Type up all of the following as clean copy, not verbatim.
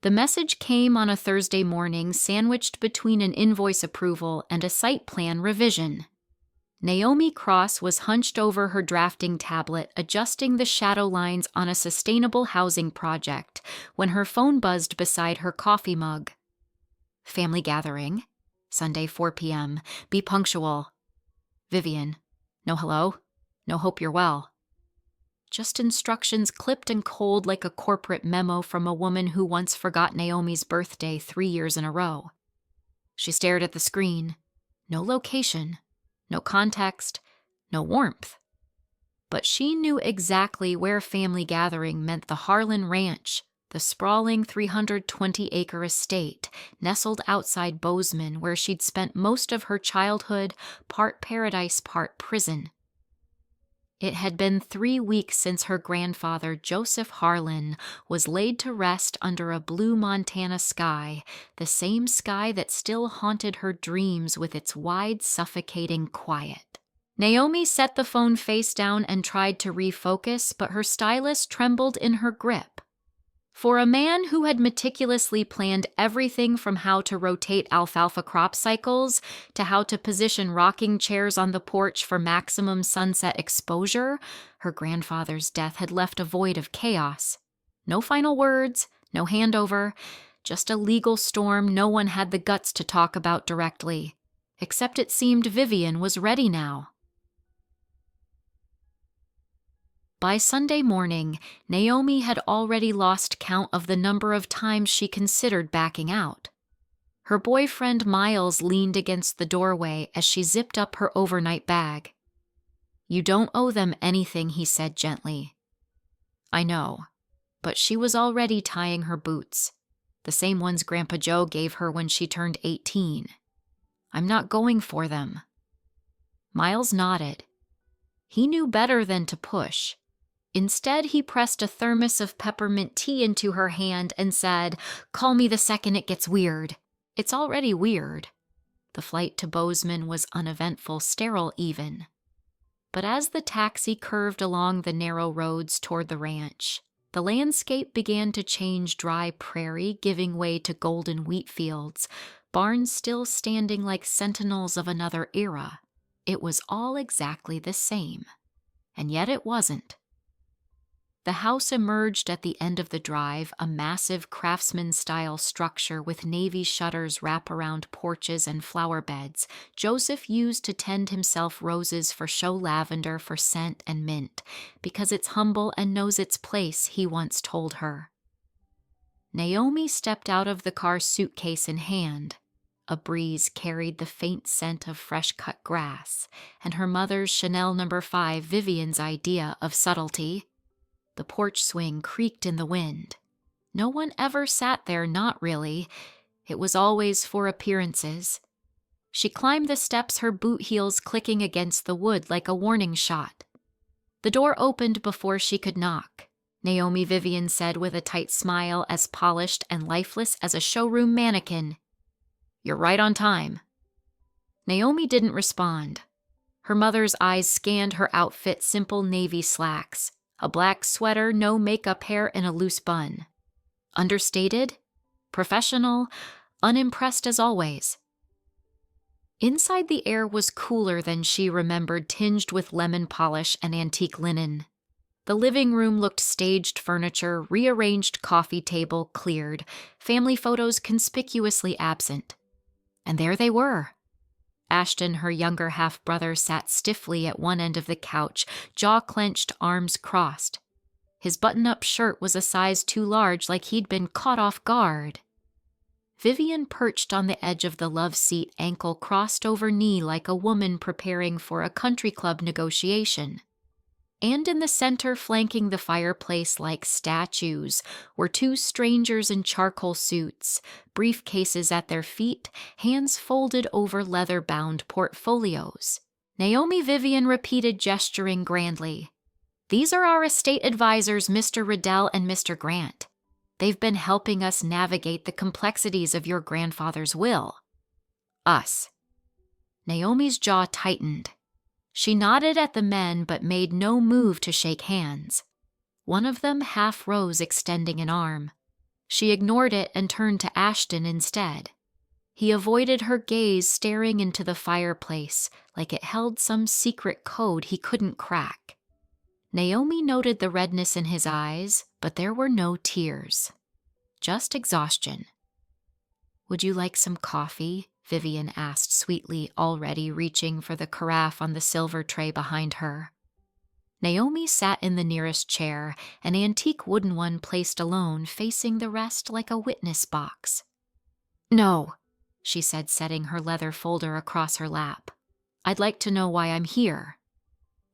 The message came on a Thursday morning, sandwiched between an invoice approval and a site plan revision. Naomi Cross was hunched over her drafting tablet, adjusting the shadow lines on a sustainable housing project, when her phone buzzed beside her coffee mug. Family gathering. Sunday, 4 p.m. Be punctual. Vivian. No hello. No hope you're well. Just instructions clipped and cold like a corporate memo from a woman who once forgot Naomi's birthday 3 years in a row. She stared at the screen. No location, no context, no warmth. But she knew exactly where family gathering meant: the Harlan Ranch, the sprawling 320-acre estate nestled outside Bozeman, where she'd spent most of her childhood, part paradise, part prison. It had been 3 weeks since her grandfather, Joseph Harlan, was laid to rest under a blue Montana sky, the same sky that still haunted her dreams with its wide, suffocating quiet. Naomi set the phone face down and tried to refocus, but her stylus trembled in her grip. For a man who had meticulously planned everything from how to rotate alfalfa crop cycles to how to position rocking chairs on the porch for maximum sunset exposure, her grandfather's death had left a void of chaos. No final words, no handover, just a legal storm no one had the guts to talk about directly. Except it seemed Vivian was ready now. By Sunday morning, Naomi had already lost count of the number of times she considered backing out. Her boyfriend Miles leaned against the doorway as she zipped up her overnight bag. "You don't owe them anything," he said gently. "I know," but she was already tying her boots, the same ones Grandpa Joe gave her when she turned 18. "I'm not going for them." Miles nodded. He knew better than to push. Instead, he pressed a thermos of peppermint tea into her hand and said, "Call me the second it gets weird." It's already weird. The flight to Bozeman was uneventful, sterile even. But as the taxi curved along the narrow roads toward the ranch, the landscape began to change: dry prairie giving way to golden wheat fields, barns still standing like sentinels of another era. It was all exactly the same. And yet it wasn't. The house emerged at the end of the drive, a massive craftsman-style structure with navy shutters wrap around porches and flower beds Joseph used to tend himself roses for show lavender for scent and mint, because it's humble and knows its place, he once told her. Naomi stepped out of the car, suitcase in hand. A breeze carried the faint scent of fresh-cut grass, and her mother's Chanel No. 5, Vivian's idea of subtlety. The porch swing creaked in the wind. No one ever sat there, not really. It was always for appearances. She climbed the steps, her boot heels clicking against the wood like a warning shot. The door opened before she could knock. Naomi, Vivian said with a tight smile as polished and lifeless as a showroom mannequin. "You're right on time." Naomi didn't respond. Her mother's eyes scanned her outfit: simple navy slacks, a black sweater, no makeup, hair in a loose bun. Understated, professional, unimpressed as always. Inside, the air was cooler than she remembered, tinged with lemon polish and antique linen. The living room looked staged: furniture, rearranged coffee table, cleared, family photos conspicuously absent. And there they were. Ashton, her younger half-brother, sat stiffly at one end of the couch, jaw clenched, arms crossed. His button-up shirt was a size too large, like he'd been caught off guard. Vivian perched on the edge of the love seat, ankle crossed over knee like a woman preparing for a country club negotiation. And in the center, flanking the fireplace like statues, were two strangers in charcoal suits, briefcases at their feet, hands folded over leather-bound portfolios. Naomi, Vivian repeated, gesturing grandly. "These are our estate advisors, Mr. Riddell and Mr. Grant. They've been helping us navigate the complexities of your grandfather's will." "Us." Naomi's jaw tightened. She nodded at the men but made no move to shake hands. One of them half rose, extending an arm. She ignored it and turned to Ashton instead. He avoided her gaze, staring into the fireplace like it held some secret code he couldn't crack. Naomi noted the redness in his eyes, but there were no tears. Just exhaustion. "Would you like some coffee?" Vivian asked sweetly, already reaching for the carafe on the silver tray behind her. Naomi sat in the nearest chair, an antique wooden one placed alone, facing the rest like a witness box. "No," she said, setting her leather folder across her lap. "I'd like to know why I'm here."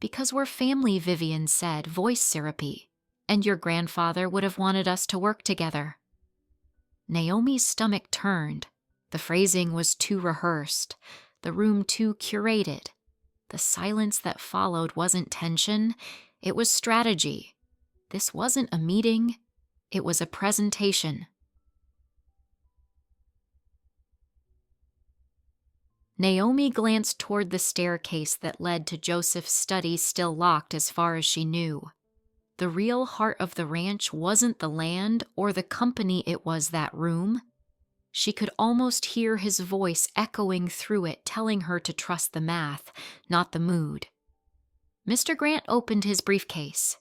"Because we're family," Vivian said, voice syrupy. "And your grandfather would have wanted us to work together." Naomi's stomach turned. The phrasing was too rehearsed, the room too curated. The silence that followed wasn't tension, it was strategy. This wasn't a meeting, it was a presentation. Naomi glanced toward the staircase that led to Joseph's study, still locked as far as she knew. The real heart of the ranch wasn't the land or the company, it was that room. She could almost hear his voice echoing through it, telling her to trust the math, not the mood. Mr. Grant opened his briefcase.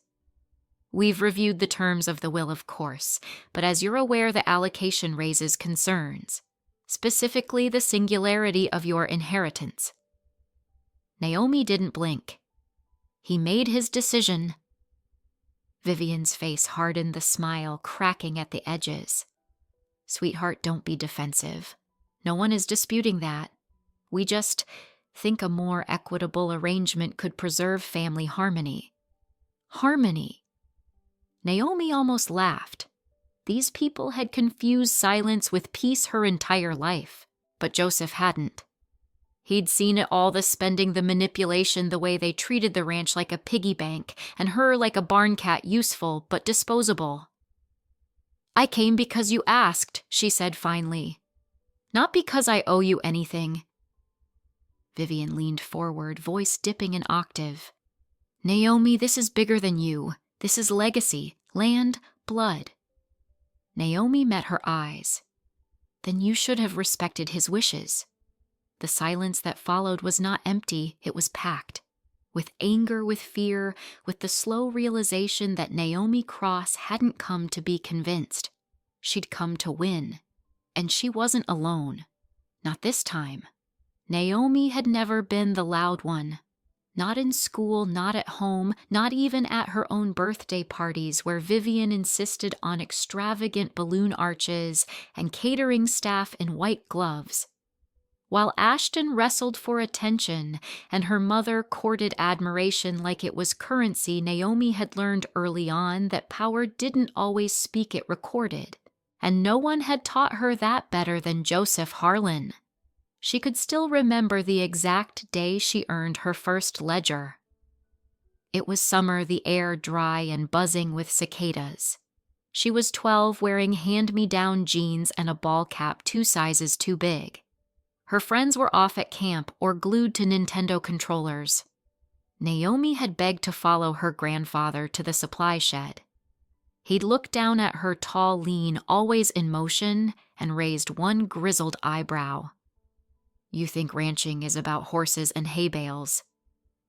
"We've reviewed the terms of the will, of course, but as you're aware, the allocation raises concerns, specifically the singularity of your inheritance." Naomi didn't blink. He made his decision. Vivian's face hardened, the smile cracking at the edges. "Sweetheart, don't be defensive. No one is disputing that. We just think a more equitable arrangement could preserve family harmony." Harmony. Naomi almost laughed. These people had confused silence with peace her entire life, but Joseph hadn't. He'd seen it all, the spending, the manipulation, the way they treated the ranch like a piggy bank, and her like a barn cat, useful but disposable. "I came because you asked," she said finally. "Not because I owe you anything." Vivian leaned forward, voice dipping an octave. "Naomi, this is bigger than you. This is legacy, land, blood." Naomi met her eyes. "Then you should have respected his wishes." The silence that followed was not empty, it was packed. With anger, with fear, with the slow realization that Naomi Cross hadn't come to be convinced. She'd come to win. And she wasn't alone. Not this time. Naomi had never been the loud one. Not in school, not at home, not even at her own birthday parties where Vivian insisted on extravagant balloon arches and catering staff in white gloves. While Ashton wrestled for attention and her mother courted admiration like it was currency, Naomi had learned early on that power didn't always speak, it recorded. And no one had taught her that better than Joseph Harlan. She could still remember the exact day she earned her first ledger. It was summer, the air dry and buzzing with cicadas. She was 12, wearing hand-me-down jeans and a ball cap 2 sizes too big. Her friends were off at camp or glued to Nintendo controllers. Naomi had begged to follow her grandfather to the supply shed. He'd looked down at her, tall, lean, always in motion, and raised one grizzled eyebrow. "You think ranching is about horses and hay bales?"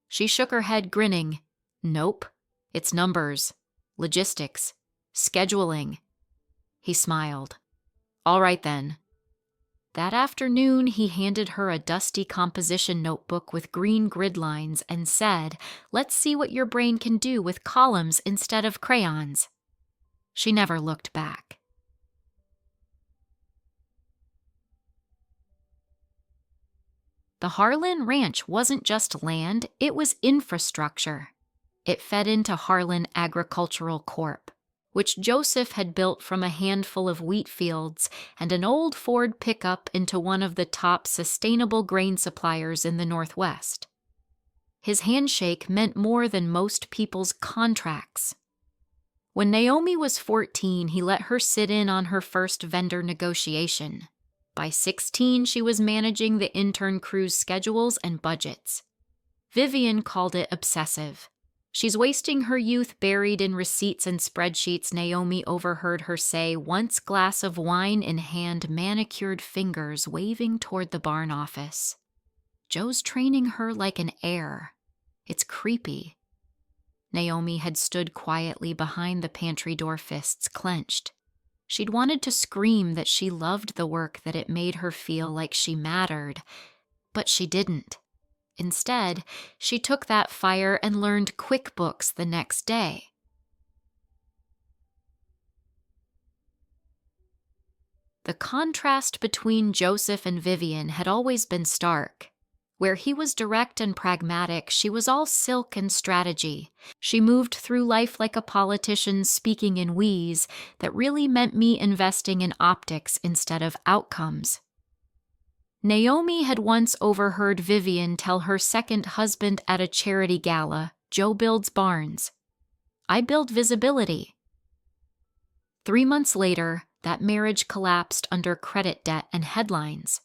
She shook her head, grinning. "Nope. It's numbers, logistics, scheduling." He smiled. "All right then." That afternoon, he handed her a dusty composition notebook with green grid lines and said, "Let's see what your brain can do with columns instead of crayons." She never looked back. The Harlan Ranch wasn't just land, it was infrastructure. It fed into Harlan Agricultural Corp., which Joseph had built from a handful of wheat fields and an old Ford pickup into one of the top sustainable grain suppliers in the Northwest. His handshake meant more than most people's contracts. When Naomi was 14, he let her sit in on her first vendor negotiation. By 16, she was managing the intern crew's schedules and budgets. Vivian called it obsessive. She's wasting her youth buried in receipts and spreadsheets, Naomi overheard her say, once glass of wine in hand, manicured fingers waving toward the barn office. Joe's training her like an heir. It's creepy. Naomi had stood quietly behind the pantry door, fists clenched. She'd wanted to scream that she loved the work, that it made her feel like she mattered, but she didn't. Instead, she took that fire and learned QuickBooks the next day. The contrast between Joseph and Vivian had always been stark. Where he was direct and pragmatic, she was all silk and strategy. She moved through life like a politician, speaking in we's that really meant me investing in optics instead of outcomes. Naomi had once overheard Vivian tell her second husband at a charity gala, "Joe builds barns. I build visibility." 3 months later, that marriage collapsed under credit debt and headlines.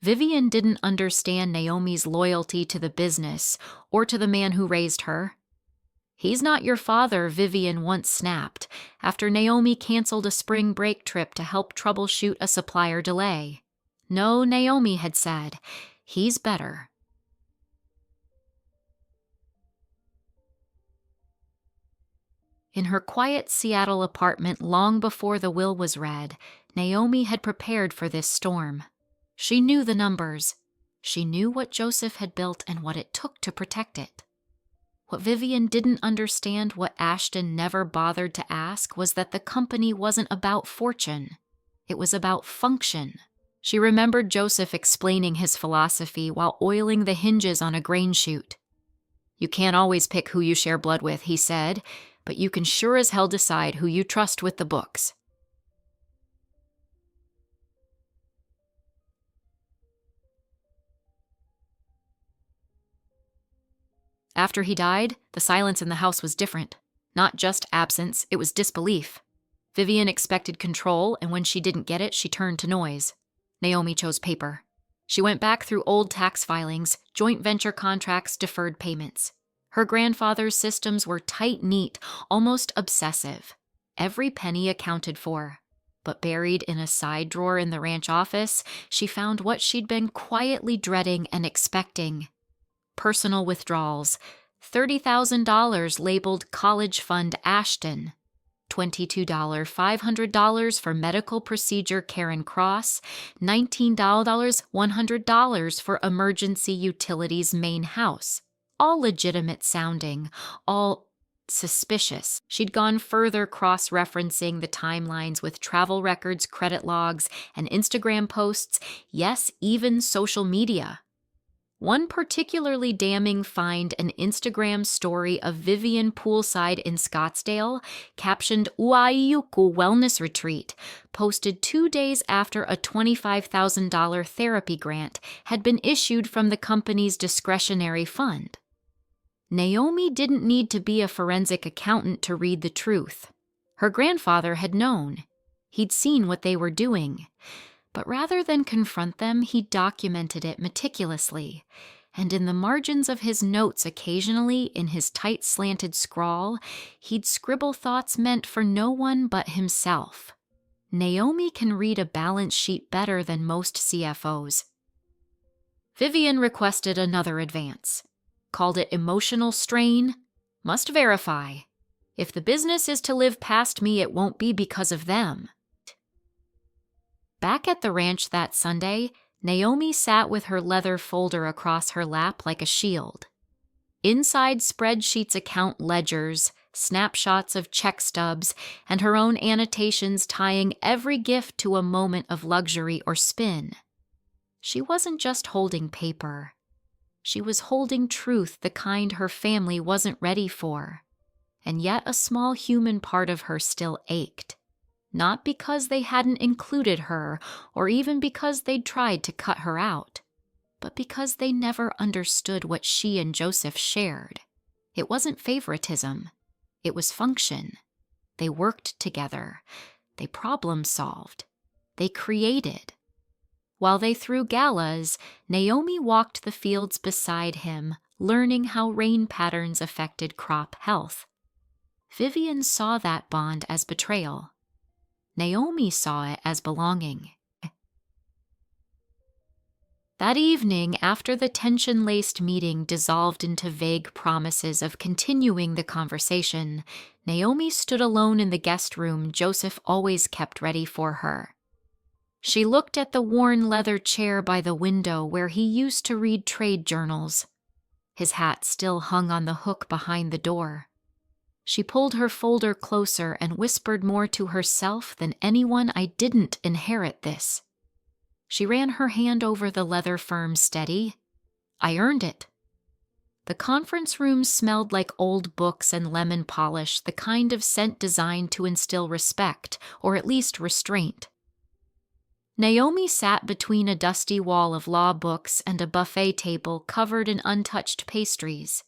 Vivian didn't understand Naomi's loyalty to the business or to the man who raised her. "He's not your father," Vivian once snapped, after Naomi canceled a spring break trip to help troubleshoot a supplier delay. "No," Naomi had said, "he's better." In her quiet Seattle apartment long before the will was read, Naomi had prepared for this storm. She knew the numbers. She knew what Joseph had built and what it took to protect it. What Vivian didn't understand, what Ashton never bothered to ask, was that the company wasn't about fortune. It was about function. She remembered Joseph explaining his philosophy while oiling the hinges on a grain chute. "You can't always pick who you share blood with," he said, "but you can sure as hell decide who you trust with the books." After he died, the silence in the house was different. Not just absence, it was disbelief. Vivian expected control, and when she didn't get it, she turned to noise. Naomi chose paper. She went back through old tax filings, joint venture contracts, deferred payments. Her grandfather's systems were tight, neat, almost obsessive. Every penny accounted for. But buried in a side drawer in the ranch office, she found what she'd been quietly dreading and expecting. Personal withdrawals. $30,000 labeled College Fund Ashton. $22, $500 for medical procedure Karen Cross, $19, $100 for emergency utilities main house. All legitimate sounding, all suspicious. She'd gone further, cross-referencing the timelines with travel records, credit logs, and Instagram posts, yes, even social media. One particularly damning find, an Instagram story of Vivian poolside in Scottsdale, captioned "Uaiyuku Wellness Retreat," posted 2 days after a $25,000 therapy grant had been issued from the company's discretionary fund. Naomi didn't need to be a forensic accountant to read the truth. Her grandfather had known. He'd seen what they were doing. But rather than confront them, he documented it meticulously, and in the margins of his notes occasionally, in his tight slanted scrawl, he'd scribble thoughts meant for no one but himself. Naomi can read a balance sheet better than most CFOs. Vivian requested another advance. Called it emotional strain. Must verify. If the business is to live past me, it won't be because of them. Back at the ranch that Sunday, Naomi sat with her leather folder across her lap like a shield. Inside spreadsheets, account ledgers, snapshots of check stubs, and her own annotations tying every gift to a moment of luxury or spin. She wasn't just holding paper. She was holding truth, the kind her family wasn't ready for. And yet a small human part of her still ached. Not because they hadn't included her, or even because they'd tried to cut her out, but because they never understood what she and Joseph shared. It wasn't favoritism. It was function. They worked together. They problem-solved. They created. While they threw galas, Naomi walked the fields beside him, learning how rain patterns affected crop health. Vivian saw that bond as betrayal. Naomi saw it as belonging. That evening, after the tension-laced meeting dissolved into vague promises of continuing the conversation, Naomi stood alone in the guest room Joseph always kept ready for her. She looked at the worn leather chair by the window where he used to read trade journals. His hat still hung on the hook behind the door. She pulled her folder closer and whispered more to herself than anyone. I didn't inherit this. She ran her hand over the leather firm steady. I earned it. The conference room smelled like old books and lemon polish, the kind of scent designed to instill respect, or at least restraint. Naomi sat between a dusty wall of law books and a buffet table covered in untouched pastries.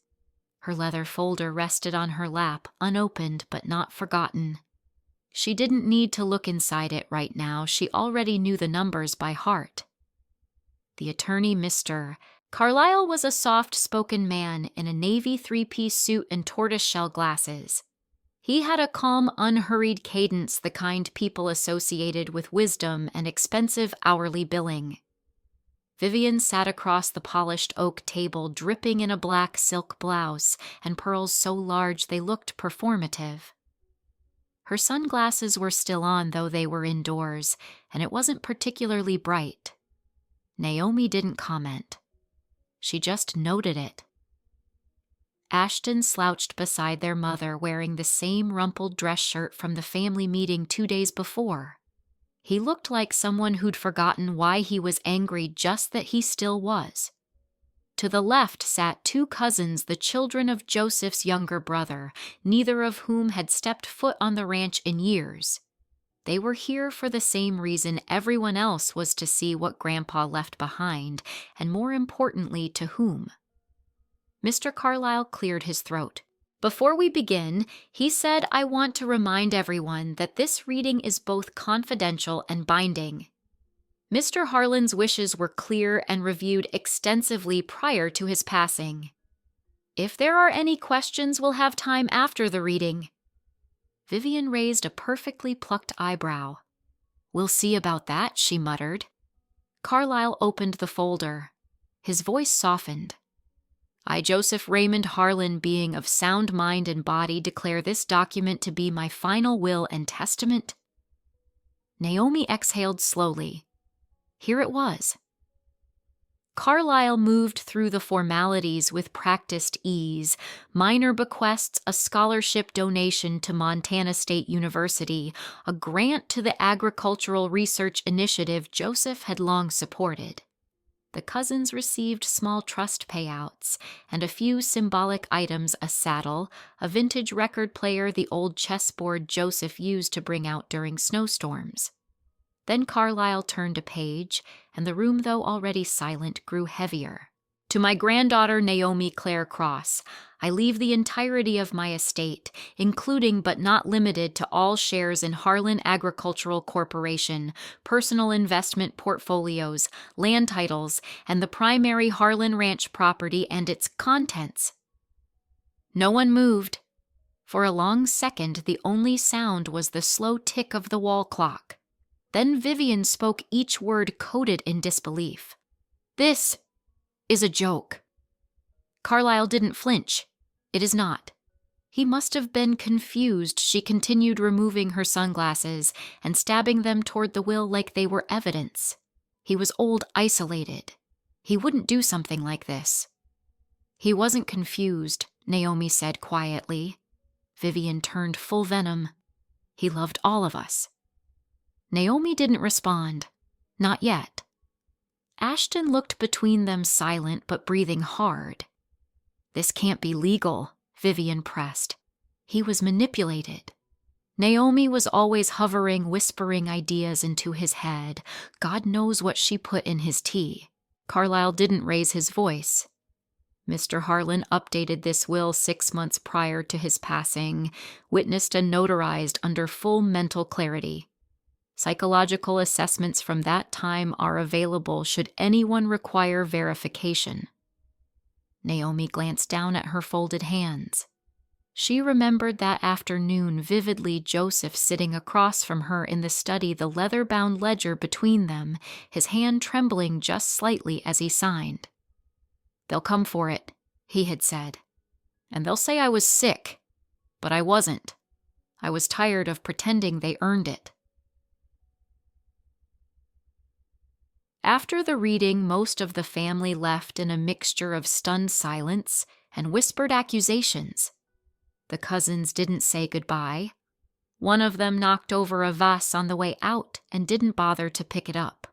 Her leather folder rested on her lap, unopened but not forgotten. She didn't need to look inside it right now. She already knew the numbers by heart. The attorney, Mr. Carlyle, was a soft-spoken man in a navy three-piece suit and tortoiseshell glasses. He had a calm, unhurried cadence, the kind people associated with wisdom and expensive hourly billing. Vivian sat across the polished oak table, dripping in a black silk blouse and pearls so large they looked performative. Her sunglasses were still on, though they were indoors, and it wasn't particularly bright. Naomi didn't comment. She just noted it. Ashton slouched beside their mother, wearing the same rumpled dress shirt from the family meeting 2 days before. He looked like someone who'd forgotten why he was angry, just that he still was. To the left sat 2 cousins, the children of Joseph's younger brother, neither of whom had stepped foot on the ranch in years. They were here for the same reason everyone else was, to see what Grandpa left behind, and more importantly, to whom. Mr. Carlyle cleared his throat. Before we begin, he said, I want to remind everyone that this reading is both confidential and binding. Mr. Harlan's wishes were clear and reviewed extensively prior to his passing. If there are any questions, we'll have time after the reading. Vivian raised a perfectly plucked eyebrow. We'll see about that, she muttered. Carlyle opened the folder. His voice softened. I, Joseph Raymond Harlan, being of sound mind and body, declare this document to be my final will and testament. Naomi exhaled slowly. Here it was. Carlyle moved through the formalities with practiced ease. Minor bequests, a scholarship donation to Montana State University, a grant to the Agricultural Research Initiative Joseph had long supported. The cousins received small trust payouts, and a few symbolic items: a saddle, a vintage record player, the old chessboard Joseph used to bring out during snowstorms. Then Carlyle turned a page, and the room, though already silent, grew heavier. To my granddaughter Naomi Claire Cross, I leave the entirety of my estate, including but not limited to all shares in Harlan Agricultural Corporation, personal investment portfolios, land titles, and the primary Harlan Ranch property and its contents. No one moved. For a long second, the only sound was the slow tick of the wall clock. Then Vivian spoke, each word coated in disbelief. This is a joke. Carlyle didn't flinch. It is not. He must have been confused. She continued, removing her sunglasses and stabbing them toward the will like they were evidence. He was old, isolated. He wouldn't do something like this. He wasn't confused, Naomi said quietly. Vivian turned full venom. He loved all of us. Naomi didn't respond. Not yet. Ashton looked between them, silent but breathing hard. This can't be legal, Vivian pressed. He was manipulated. Naomi was always hovering, whispering ideas into his head. God knows what she put in his tea. Carlyle didn't raise his voice. Mr. Harlan updated this will 6 months prior to his passing, witnessed and notarized under full mental clarity. Psychological assessments from that time are available should anyone require verification. Naomi glanced down at her folded hands. She remembered that afternoon vividly, Joseph sitting across from her in the study, the leather-bound ledger between them, his hand trembling just slightly as he signed. "They'll come for it," he had said. "And they'll say I was sick. But I wasn't. I was tired of pretending they earned it." After the reading, most of the family left in a mixture of stunned silence and whispered accusations. The cousins didn't say goodbye. One of them knocked over a vase on the way out and didn't bother to pick it up.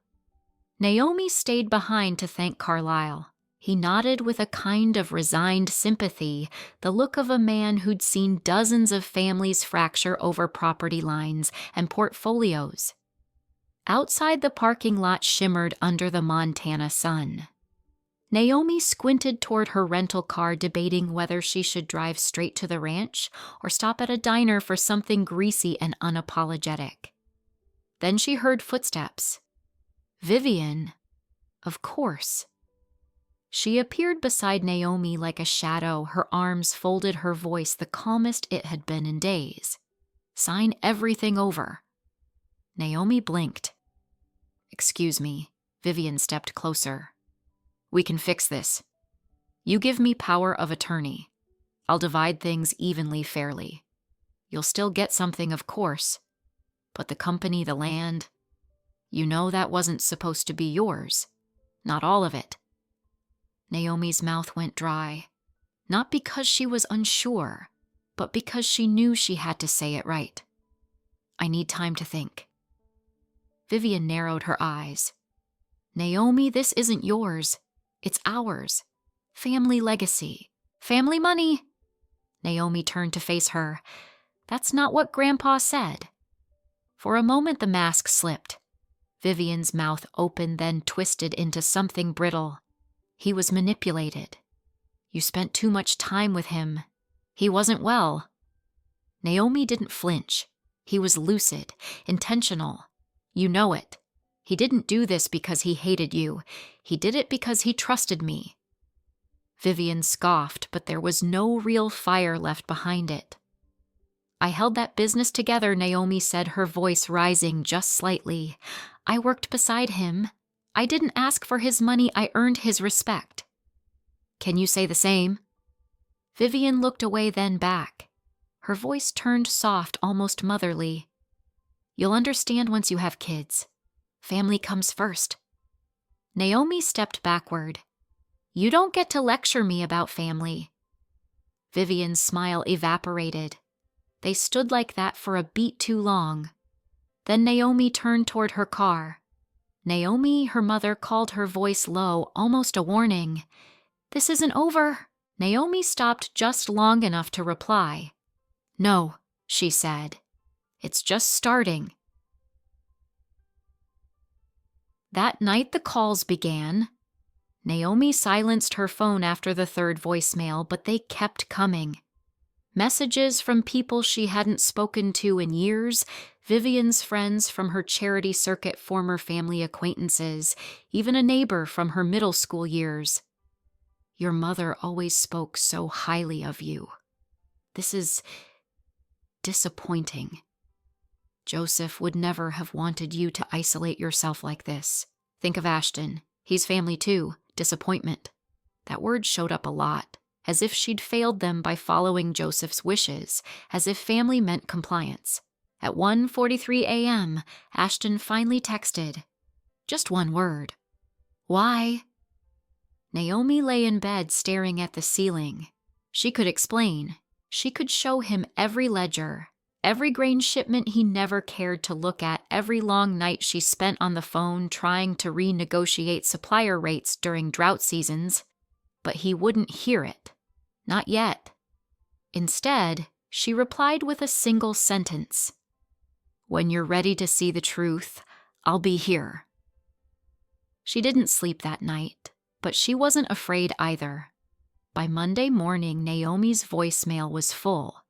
Naomi stayed behind to thank Carlisle. He nodded with a kind of resigned sympathy, the look of a man who'd seen dozens of families fracture over property lines and portfolios. Outside, the parking lot shimmered under the Montana sun. Naomi squinted toward her rental car, debating whether she should drive straight to the ranch or stop at a diner for something greasy and unapologetic. Then she heard footsteps. Vivian, of course. She appeared beside Naomi like a shadow, her arms folded, her voice the calmest it had been in days. "Sign everything over." Naomi blinked. "Excuse me." Vivian stepped closer. "We can fix this. You give me power of attorney. I'll divide things evenly, fairly. You'll still get something, of course. But the company, the land, you know that wasn't supposed to be yours. Not all of it." Naomi's mouth went dry, not because she was unsure, but because she knew she had to say it right. "I need time to think." Vivian narrowed her eyes. "Naomi, this isn't yours. It's ours. Family legacy. Family money." Naomi turned to face her. "That's not what Grandpa said." For a moment the mask slipped. Vivian's mouth opened, then twisted into something brittle. "He was manipulated. You spent too much time with him. He wasn't well." Naomi didn't flinch. He was lucid, intentional. "You know it. He didn't do this because he hated you. He did it because he trusted me." Vivian scoffed, but there was no real fire left behind it. "I held that business together," Naomi said, her voice rising just slightly. "I worked beside him. I didn't ask for his money, I earned his respect." "Can you say the same?" Vivian looked away, then back. Her voice turned soft, almost motherly. "You'll understand once you have kids. Family comes first." Naomi stepped backward. "You don't get to lecture me about family." Vivian's smile evaporated. They stood like that for a beat too long. Then Naomi turned toward her car. "Naomi," her mother called, her voice low, almost a warning. "This isn't over." Naomi stopped just long enough to reply. "No," she said. "It's just starting." That night the calls began. Naomi silenced her phone after the third voicemail, but they kept coming. Messages from people she hadn't spoken to in years, Vivian's friends from her charity circuit, former family acquaintances, even a neighbor from her middle school years. "Your mother always spoke so highly of you. This is disappointing. Joseph would never have wanted you to isolate yourself like this. Think of Ashton. He's family too. Disappointment." That word showed up a lot, as if she'd failed them by following Joseph's wishes, as if family meant compliance. At 1:43 a.m., Ashton finally texted. Just one word. "Why?" Naomi lay in bed staring at the ceiling. She could explain. She could show him every ledger, every grain shipment he never cared to look at, every long night she spent on the phone trying to renegotiate supplier rates during drought seasons. But he wouldn't hear it. Not yet. Instead, she replied with a single sentence. "When you're ready to see the truth, I'll be here." She didn't sleep that night, but she wasn't afraid either. By Monday morning, Naomi's voicemail was full.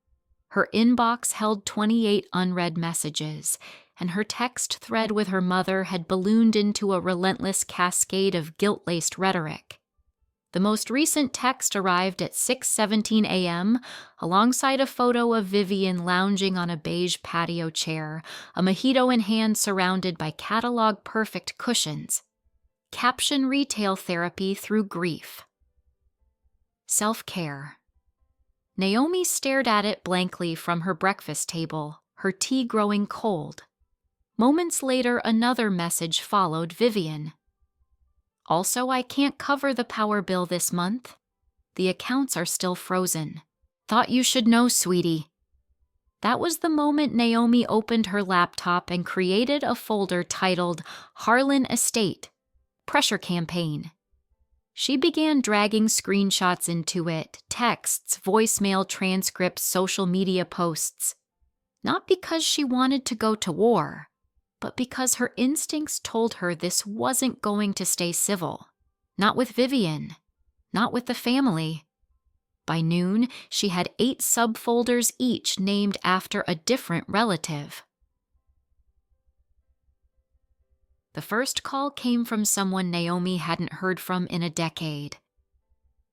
Her inbox held 28 unread messages, and her text thread with her mother had ballooned into a relentless cascade of guilt-laced rhetoric. The most recent text arrived at 6:17 a.m. alongside a photo of Vivian lounging on a beige patio chair, a mojito in hand surrounded by catalog-perfect cushions. Caption: retail therapy through grief. Self-care. Naomi stared at it blankly from her breakfast table, her tea growing cold. Moments later, another message followed Vivian. Also, I can't cover the power bill this month. The accounts are still frozen. Thought you should know, sweetie. That was the moment Naomi opened her laptop and created a folder titled Harlan Estate, Pressure Campaign. She began dragging screenshots into it, texts, voicemail transcripts, social media posts. Not because she wanted to go to war, but because her instincts told her this wasn't going to stay civil. Not with Vivian. Not with the family. By noon, she had 8 subfolders each named after a different relative. The first call came from someone Naomi hadn't heard from in a decade.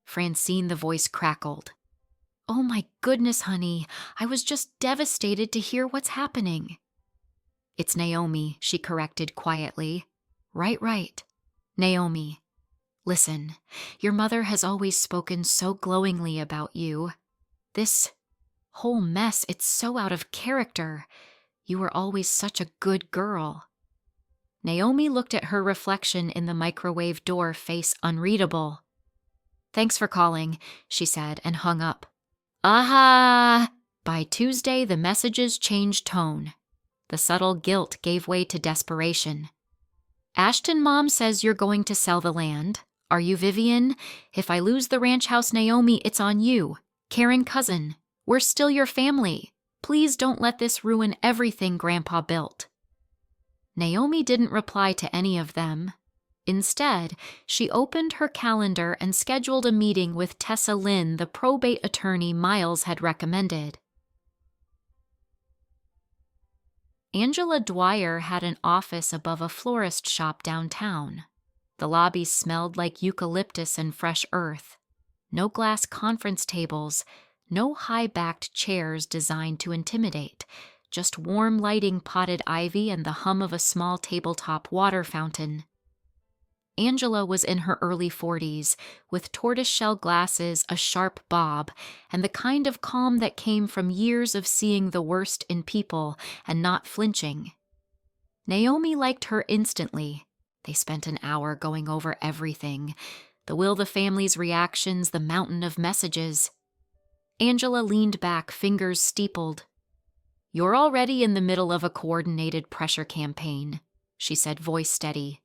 Francine, the voice crackled. "Oh my goodness, honey, I was just devastated to hear what's happening." "It's Naomi," she corrected quietly. Right. Naomi. "Listen, your mother has always spoken so glowingly about you. This whole mess, it's so out of character. You were always such a good girl." Naomi looked at her reflection in the microwave door, face unreadable. "Thanks for calling," she said, and hung up. Aha! By Tuesday, the messages changed tone. The subtle guilt gave way to desperation. "Ashton Mom says you're going to sell the land. Are you Vivian? If I lose the ranch house, Naomi, it's on you. Karen cousin. We're still your family. Please don't let this ruin everything Grandpa built." Naomi didn't reply to any of them. Instead, she opened her calendar and scheduled a meeting with Tessa Lynn, the probate attorney Miles had recommended. Angela Dwyer had an office above a florist shop downtown. The lobby smelled like eucalyptus and fresh earth. No glass conference tables, no high-backed chairs designed to intimidate, just warm lighting, potted ivy, and the hum of a small tabletop water fountain. Angela was in her early 40s, with tortoiseshell glasses, a sharp bob, and the kind of calm that came from years of seeing the worst in people and not flinching. Naomi liked her instantly. They spent an hour going over everything: the will, the family's reactions, the mountain of messages. Angela leaned back, fingers steepled. "You're already in the middle of a coordinated pressure campaign," she said, voice steady.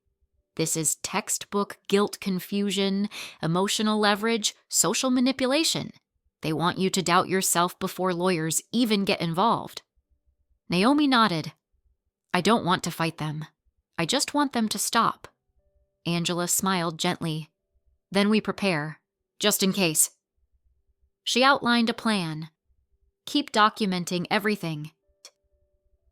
"This is textbook guilt confusion, emotional leverage, social manipulation. They want you to doubt yourself before lawyers even get involved." Naomi nodded. "I don't want to fight them. I just want them to stop." Angela smiled gently. "Then we prepare, just in case." She outlined a plan. "Keep documenting everything.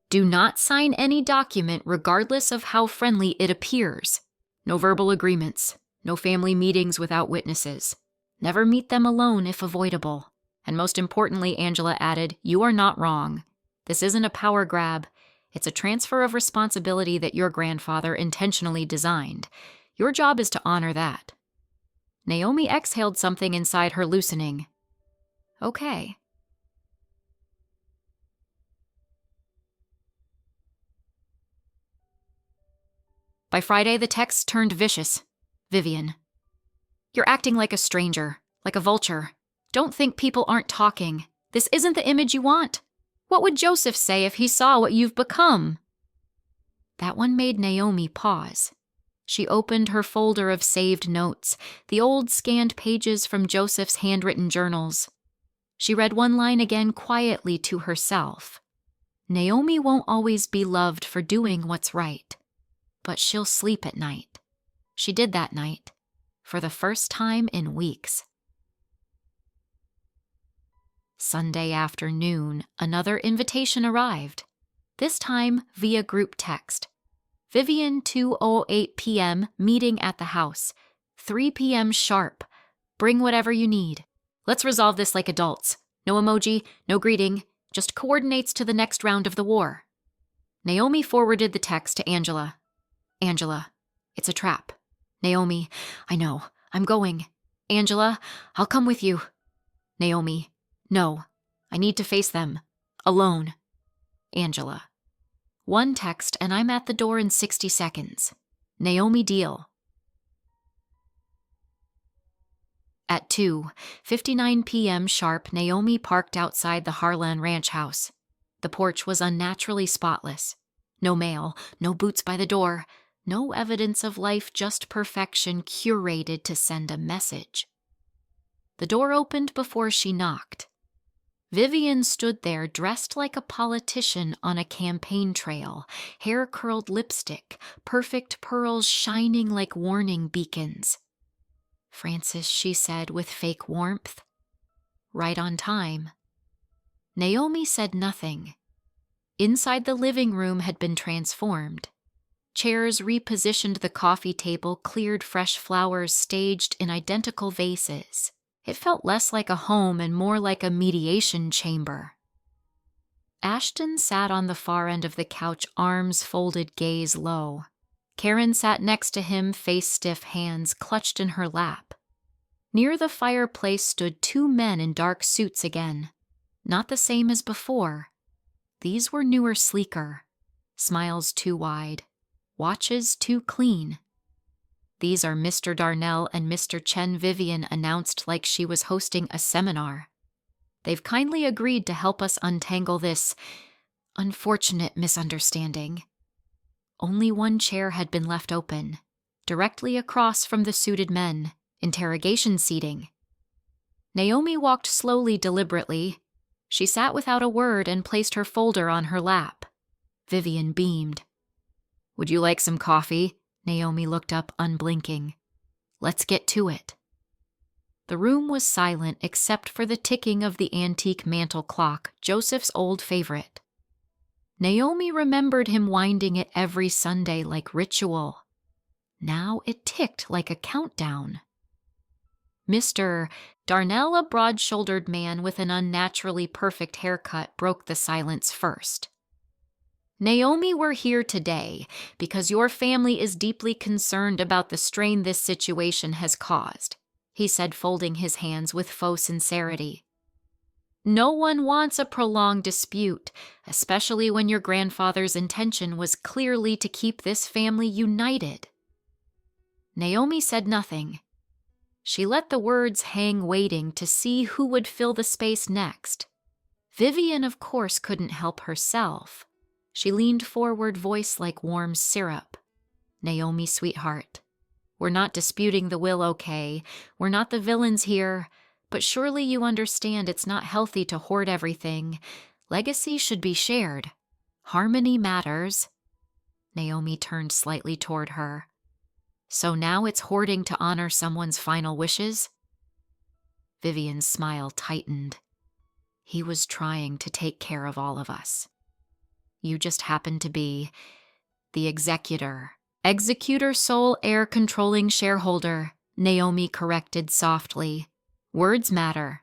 Do not sign any document regardless of how friendly it appears. No verbal agreements, no family meetings without witnesses. Never meet them alone if avoidable. And most importantly," Angela added, "you are not wrong. This isn't a power grab. It's a transfer of responsibility that your grandfather intentionally designed. Your job is to honor that." Naomi exhaled, something inside her loosening. "Okay." By Friday, the text turned vicious. Vivian. "You're acting like a stranger, like a vulture. Don't think people aren't talking. This isn't the image you want. What would Joseph say if he saw what you've become?" That one made Naomi pause. She opened her folder of saved notes, the old scanned pages from Joseph's handwritten journals. She read one line again quietly to herself. "Naomi won't always be loved for doing what's right, but she'll sleep at night." She did that night, for the first time in weeks. Sunday afternoon, another invitation arrived, this time via group text. Vivian, 2:08 p.m., meeting at the house. 3 p.m. sharp. Bring whatever you need. Let's resolve this like adults. No emoji, no greeting, just coordinates to the next round of the war. Naomi forwarded the text to Angela. Angela, it's a trap. Naomi, I know, I'm going. Angela, I'll come with you. Naomi, no, I need to face them. Alone. Angela. One text and I'm at the door in 60 seconds. Naomi deal. At 2:59 p.m. sharp, Naomi parked outside the Harlan Ranch house. The porch was unnaturally spotless. No mail, no boots by the door, no evidence of life, just perfection curated to send a message. The door opened before she knocked. Vivian stood there dressed like a politician on a campaign trail, hair-curled lipstick, perfect pearls shining like warning beacons. Francis, she said with fake warmth. Right on time. Naomi said nothing. Inside the living room had been transformed. Chairs repositioned, the coffee table cleared, fresh flowers staged in identical vases. It felt less like a home and more like a mediation chamber. Ashton sat on the far end of the couch, arms folded, gaze low. Karen sat next to him, face stiff, hands clutched in her lap. Near the fireplace stood two men in dark suits again. Not the same as before. These were newer, sleeker. Smiles too wide. Watches too clean. These are Mr. Darnell and Mr. Chen, Vivian announced like she was hosting a seminar. They've kindly agreed to help us untangle this unfortunate misunderstanding. Only one chair had been left open, directly across from the suited men, interrogation seating. Naomi walked slowly, deliberately. She sat without a word and placed her folder on her lap. Vivian beamed. Would you like some coffee? Naomi looked up, unblinking. Let's get to it. The room was silent except for the ticking of the antique mantel clock, Joseph's old favorite. Naomi remembered him winding it every Sunday like ritual. Now it ticked like a countdown. Mr. Darnell, a broad-shouldered man with an unnaturally perfect haircut, broke the silence first. Naomi, we're here today because your family is deeply concerned about the strain this situation has caused, he said, folding his hands with faux sincerity. No one wants a prolonged dispute, especially when your grandfather's intention was clearly to keep this family united. Naomi said nothing. She let the words hang, waiting to see who would fill the space next. Vivian, of course, couldn't help herself. She leaned forward, voice like warm syrup. Naomi, sweetheart, we're not disputing the will, okay? We're not the villains here, but surely you understand it's not healthy to hoard everything. Legacy should be shared. Harmony matters. Naomi turned slightly toward her. So now it's hoarding to honor someone's final wishes? Vivian's smile tightened. He was trying to take care of all of us. You just happen to be the executor, sole heir, controlling shareholder, Naomi corrected softly. Words matter.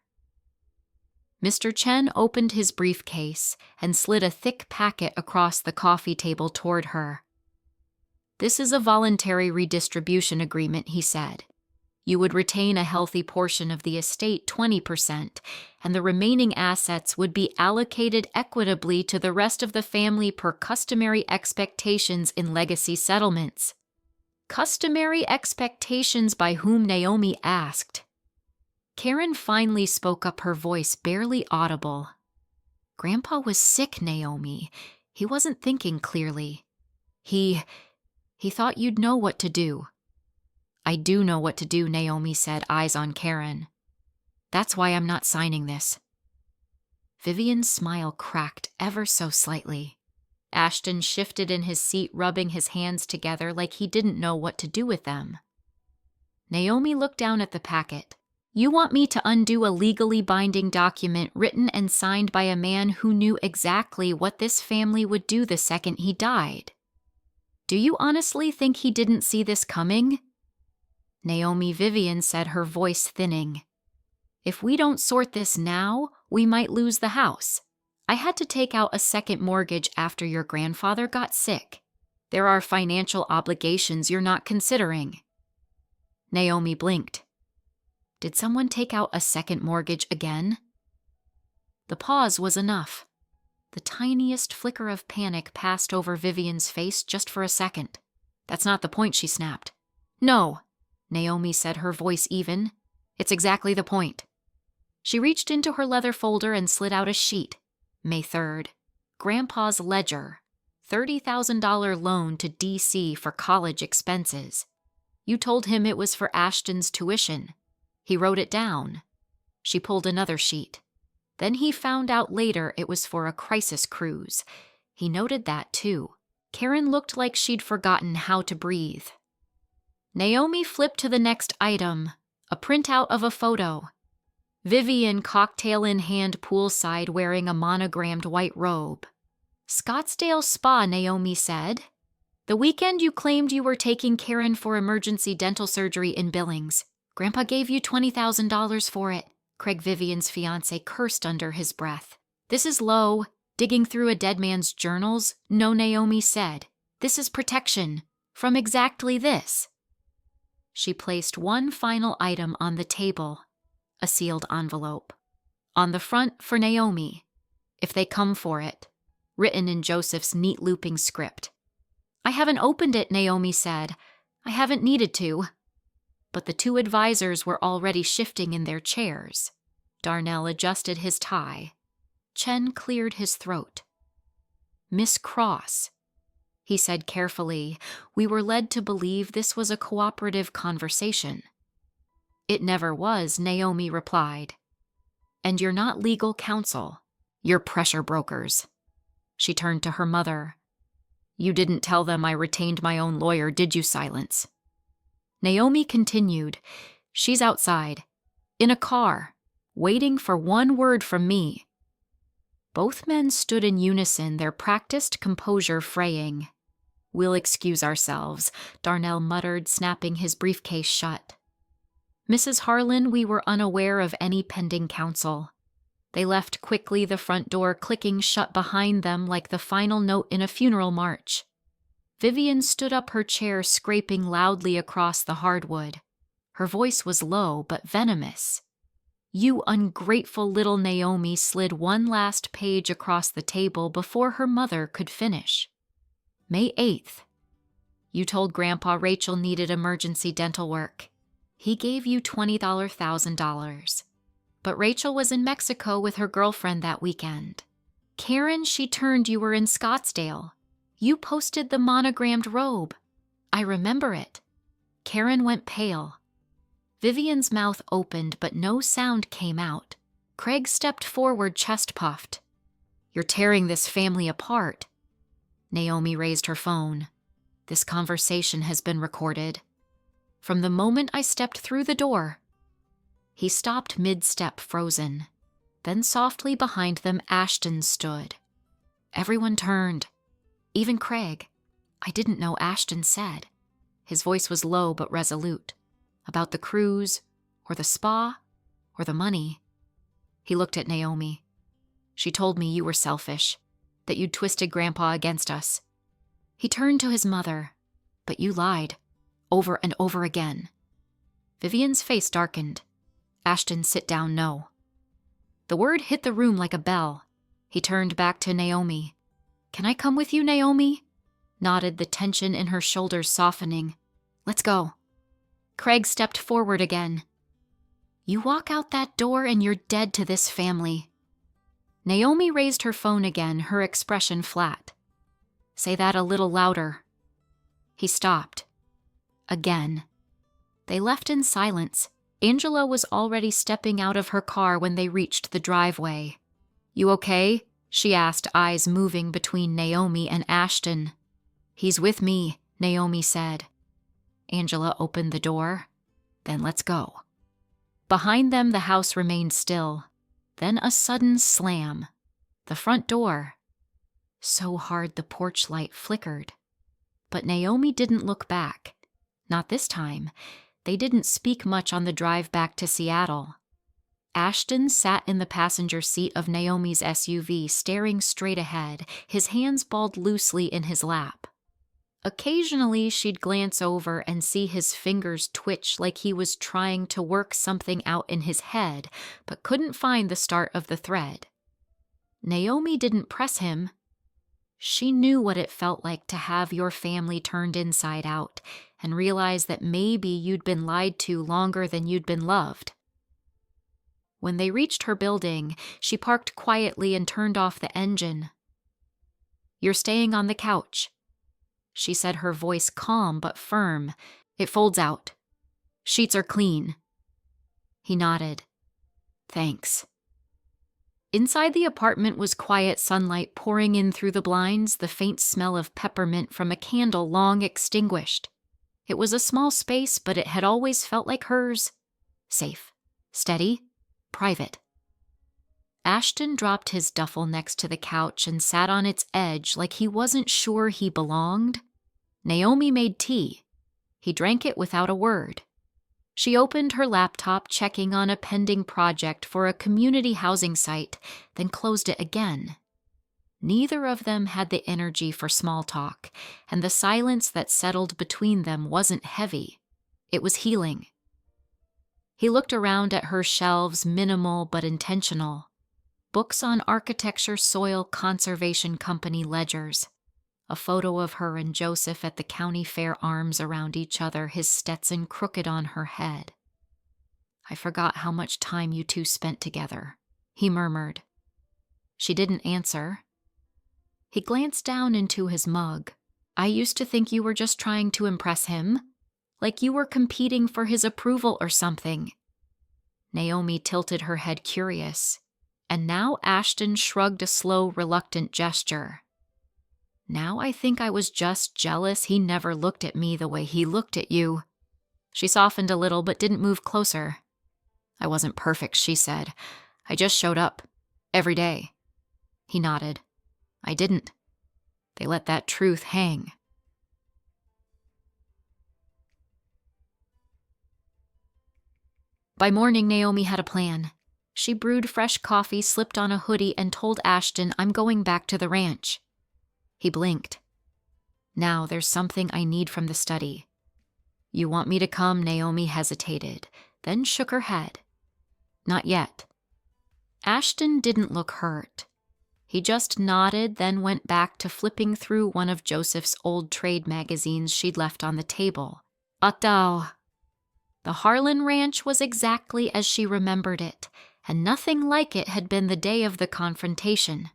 Mr. Chen opened his briefcase and slid a thick packet across the coffee table toward her. This is a voluntary redistribution agreement, he said. You would retain a healthy portion of the estate, 20%, and the remaining assets would be allocated equitably to the rest of the family per customary expectations in legacy settlements. Customary expectations by whom, Naomi asked. Karen finally spoke up, her voice barely audible. Grandpa was sick, Naomi. He wasn't thinking clearly. He thought you'd know what to do. I do know what to do, Naomi said, eyes on Karen. That's why I'm not signing this. Vivian's smile cracked ever so slightly. Ashton shifted in his seat, rubbing his hands together like he didn't know what to do with them. Naomi looked down at the packet. You want me to undo a legally binding document written and signed by a man who knew exactly what this family would do the second he died? Do you honestly think he didn't see this coming? Naomi Vivian said, her voice thinning. If we don't sort this now, we might lose the house. I had to take out a second mortgage after your grandfather got sick. There are financial obligations you're not considering. Naomi blinked. Did someone take out a second mortgage again? The pause was enough. The tiniest flicker of panic passed over Vivian's face just for a second. That's not the point, she snapped. No, Naomi said, her voice even. It's exactly the point. She reached into her leather folder and slid out a sheet. May 3rd. Grandpa's ledger. $30,000 loan to D.C. for college expenses. You told him it was for Ashton's tuition. He wrote it down. She pulled another sheet. Then he found out later it was for a crisis cruise. He noted that too. Karen looked like she'd forgotten how to breathe. Naomi flipped to the next item, a printout of a photo. Vivian, cocktail in hand, poolside, wearing a monogrammed white robe. Scottsdale Spa, Naomi said. The weekend you claimed you were taking Karen for emergency dental surgery in Billings. Grandpa gave you $20,000 for it. Craig, Vivian's fiancé, cursed under his breath. This is low. Digging through a dead man's journals? No, Naomi said. This is protection. From exactly this. She placed one final item on the table. A sealed envelope. On the front for Naomi. If they come for it. Written in Joseph's neat looping script. I haven't opened it, Naomi said. I haven't needed to. But the two advisors were already shifting in their chairs. Darnell adjusted his tie. Chen cleared his throat. Miss Cross, he said carefully, we were led to believe this was a cooperative conversation. It never was, Naomi replied. And you're not legal counsel. You're pressure brokers. She turned to her mother. You didn't tell them I retained my own lawyer, did you, Silence? Naomi continued. She's outside, in a car, waiting for one word from me. Both men stood in unison, their practiced composure fraying. We'll excuse ourselves, Darnell muttered, snapping his briefcase shut. Mrs. Harlan, we were unaware of any pending counsel. They left quickly, the front door clicking shut behind them like the final note in a funeral march. Vivian stood up, her chair scraping loudly across the hardwood. Her voice was low but venomous. You ungrateful little Naomi slid one last page across the table before her mother could finish. May 8th. You told Grandpa Rachel needed emergency dental work. He gave you $20,000. But Rachel was in Mexico with her girlfriend that weekend. Karen, she turned you were in Scottsdale. You posted the monogrammed robe. I remember it. Karen went pale. Vivian's mouth opened, but no sound came out. Craig stepped forward, chest puffed. You're tearing this family apart. Naomi raised her phone. This conversation has been recorded. From the moment I stepped through the door. He stopped mid-step, frozen. Then softly behind them, Ashton stood. Everyone turned. Even Craig. I didn't know Ashton said. His voice was low but resolute. About the cruise, or the spa, or the money. He looked at Naomi. She told me you were selfish, that you'd twisted Grandpa against us. He turned to his mother. But you lied, over and over again. Vivian's face darkened. Ashton, sit down, no. The word hit the room like a bell. He turned back to Naomi. Can I come with you, Naomi? Nodded, the tension in her shoulders softening. Let's go. Craig stepped forward again. You walk out that door and you're dead to this family. Naomi raised her phone again, her expression flat. Say that a little louder. He stopped. Again. They left in silence. Angela was already stepping out of her car when they reached the driveway. You okay? She asked, eyes moving between Naomi and Ashton. He's with me, Naomi said. Angela opened the door. Then let's go. Behind them, the house remained still. Then a sudden slam. The front door. So hard the porch light flickered. But Naomi didn't look back. Not this time. They didn't speak much on the drive back to Seattle. Ashton sat in the passenger seat of Naomi's SUV, staring straight ahead, his hands balled loosely in his lap. Occasionally, she'd glance over and see his fingers twitch like he was trying to work something out in his head, but couldn't find the start of the thread. Naomi didn't press him. She knew what it felt like to have your family turned inside out and realize that maybe you'd been lied to longer than you'd been loved. When they reached her building, she parked quietly and turned off the engine. "You're staying on the couch," she said, her voice calm but firm. "It folds out. Sheets are clean." He nodded. "Thanks." Inside the apartment was quiet sunlight pouring in through the blinds, the faint smell of peppermint from a candle long extinguished. It was a small space, but it had always felt like hers. Safe, steady, private. Ashton dropped his duffel next to the couch and sat on its edge like he wasn't sure he belonged. Naomi made tea. He drank it without a word. She opened her laptop, checking on a pending project for a community housing site, then closed it again. Neither of them had the energy for small talk, and the silence that settled between them wasn't heavy. It was healing. He looked around at her shelves, minimal but intentional. Books on architecture, soil conservation company ledgers. A photo of her and Joseph at the county fair, arms around each other, his Stetson crooked on her head. "I forgot how much time you two spent together," he murmured. She didn't answer. He glanced down into his mug. "I used to think you were just trying to impress him, like you were competing for his approval or something." Naomi tilted her head, curious, and now Ashton shrugged a slow, reluctant gesture. "Now I think I was just jealous he never looked at me the way he looked at you." She softened a little but didn't move closer. "I wasn't perfect," she said. "I just showed up. Every day." He nodded. "I didn't. They let that truth hang." By morning, Naomi had a plan. She brewed fresh coffee, slipped on a hoodie, and told Ashton, "I'm going back to the ranch." He blinked. "Now there's something I need from the study." "You want me to come?" Naomi hesitated, then shook her head. "Not yet." Ashton didn't look hurt. He just nodded, then went back to flipping through one of Joseph's old trade magazines she'd left on the table. Ataw. The Harlan Ranch was exactly as she remembered it, and nothing like it had been the day of the confrontation.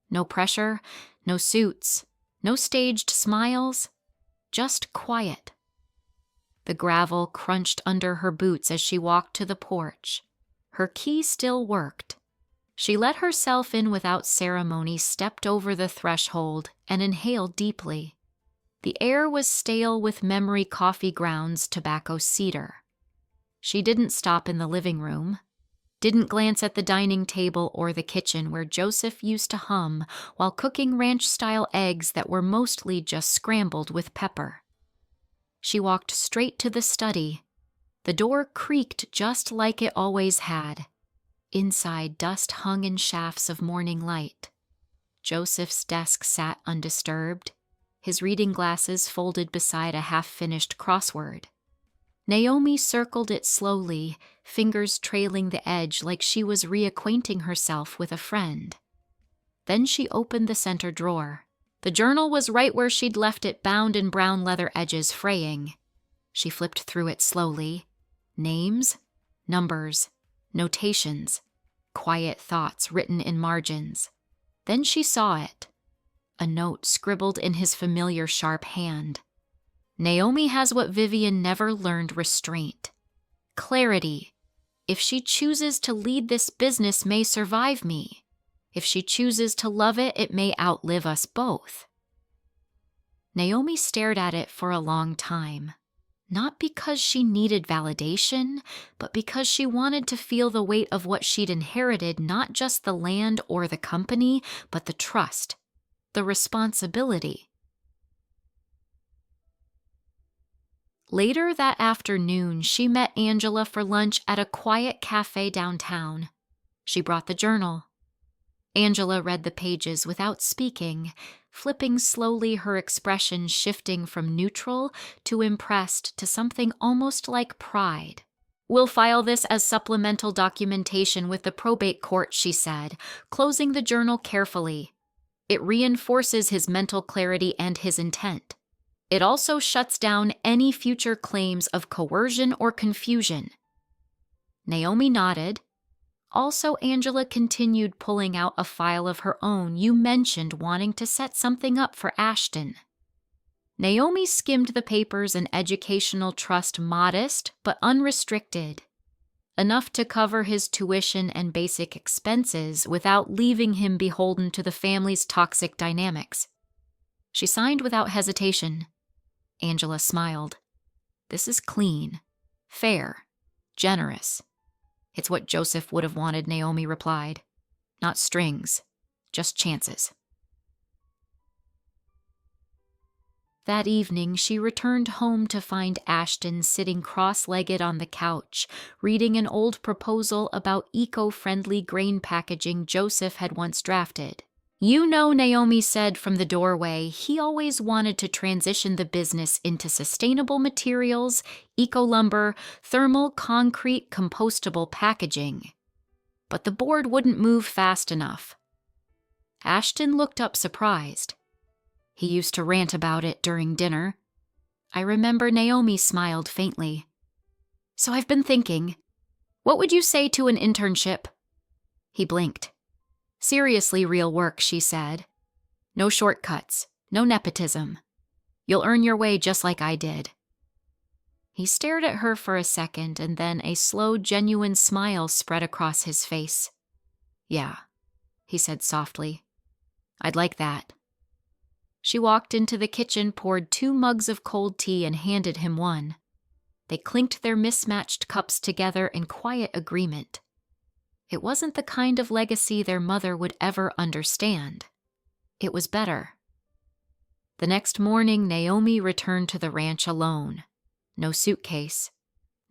No pressure, no suits, no staged smiles, just quiet. The gravel crunched under her boots as she walked to the porch. Her key still worked. She let herself in without ceremony, stepped over the threshold, and inhaled deeply. The air was stale with memory, coffee grounds, tobacco, cedar. She didn't stop in the living room. Didn't glance at the dining table or the kitchen where Joseph used to hum while cooking ranch-style eggs that were mostly just scrambled with pepper. She walked straight to the study. The door creaked just like it always had. Inside, dust hung in shafts of morning light. Joseph's desk sat undisturbed, his reading glasses folded beside a half-finished crossword. Naomi circled it slowly, fingers trailing the edge like she was reacquainting herself with a friend. Then she opened the center drawer. The journal was right where she'd left it, bound in brown leather edges, fraying. She flipped through it slowly. Names, numbers, notations, quiet thoughts written in margins. Then she saw it. A note scribbled in his familiar sharp hand. "Naomi has what Vivian never learned: restraint. Clarity. If she chooses to lead this business, may survive me. If she chooses to love it, it may outlive us both." Naomi stared at it for a long time. Not because she needed validation, but because she wanted to feel the weight of what she'd inherited, not just the land or the company, but the trust, the responsibility. Later that afternoon, she met Angela for lunch at a quiet cafe downtown. She brought the journal. Angela read the pages without speaking, flipping slowly, her expression shifting from neutral to impressed to something almost like pride. "We'll file this as supplemental documentation with the probate court," she said, closing the journal carefully. "It reinforces his mental clarity and his intent. It also shuts down any future claims of coercion or confusion." Naomi nodded. Also, Angela continued pulling out a file of her own. "You mentioned wanting to set something up for Ashton." Naomi skimmed the papers. An educational trust, modest but unrestricted, enough to cover his tuition and basic expenses without leaving him beholden to the family's toxic dynamics. She signed without hesitation. Angela smiled. "This is clean, fair, generous." "It's what Joseph would have wanted," Naomi replied. "Not strings, just chances." That evening, she returned home to find Ashton sitting cross-legged on the couch, reading an old proposal about eco-friendly grain packaging Joseph had once drafted. "You know," Naomi said from the doorway, "he always wanted to transition the business into sustainable materials, eco-lumber, thermal, concrete, compostable packaging. But the board wouldn't move fast enough." Ashton looked up surprised. "He used to rant about it during dinner." "I remember," Naomi smiled faintly. "So I've been thinking, what would you say to an internship?" He blinked. "Seriously real work," she said. "No shortcuts, no nepotism. You'll earn your way just like I did." He stared at her for a second, and then a slow, genuine smile spread across his face. "Yeah," he said softly. "I'd like that." She walked into the kitchen, poured 2 mugs of cold tea, and handed him one. They clinked their mismatched cups together in quiet agreement. It wasn't the kind of legacy their mother would ever understand. It was better. The next morning, Naomi returned to the ranch alone. No suitcase,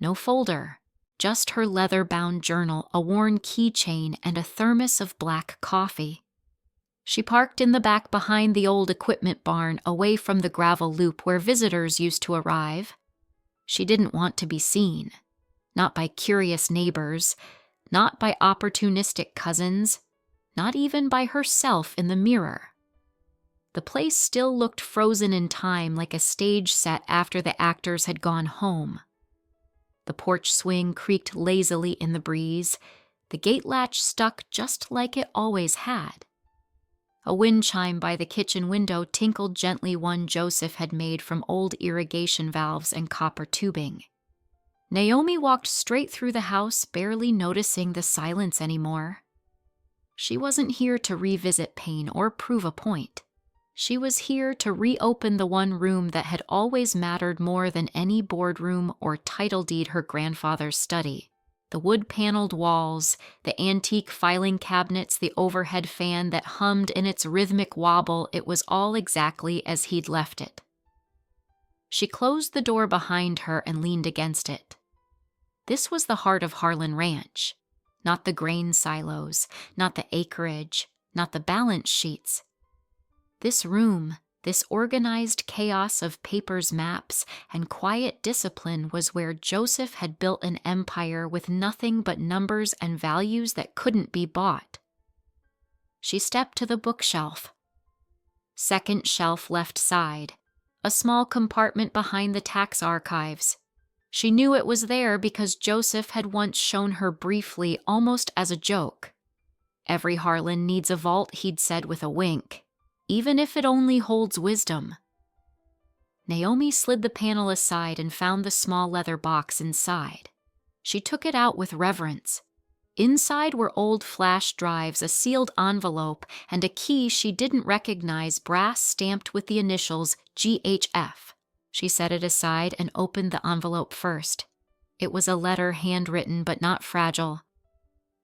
no folder, just her leather-bound journal, a worn keychain, and a thermos of black coffee. She parked in the back behind the old equipment barn, away from the gravel loop where visitors used to arrive. She didn't want to be seen, not by curious neighbors, not by opportunistic cousins, not even by herself in the mirror. The place still looked frozen in time, like a stage set after the actors had gone home. The porch swing creaked lazily in the breeze. The gate latch stuck just like it always had. A wind chime by the kitchen window tinkled gently, one Joseph had made from old irrigation valves and copper tubing. Naomi walked straight through the house, barely noticing the silence anymore. She wasn't here to revisit pain or prove a point. She was here to reopen the one room that had always mattered more than any boardroom or title deed, her grandfather's study. The wood-paneled walls, the antique filing cabinets, the overhead fan that hummed in its rhythmic wobble, it was all exactly as he'd left it. She closed the door behind her and leaned against it. This was the heart of Harlan Ranch. Not the grain silos, not the acreage, not the balance sheets. This room, this organized chaos of papers, maps, and quiet discipline was where Joseph had built an empire with nothing but numbers and values that couldn't be bought. She stepped to the bookshelf. Second shelf left side, a small compartment behind the tax archives. She knew it was there because Joseph had once shown her briefly, almost as a joke. "Every Harlan needs a vault," he'd said with a wink, "even if it only holds wisdom." Naomi slid the panel aside and found the small leather box inside. She took it out with reverence. Inside were old flash drives, a sealed envelope, and a key she didn't recognize, brass stamped with the initials GHF. She set it aside and opened the envelope first. It was a letter, handwritten but not fragile.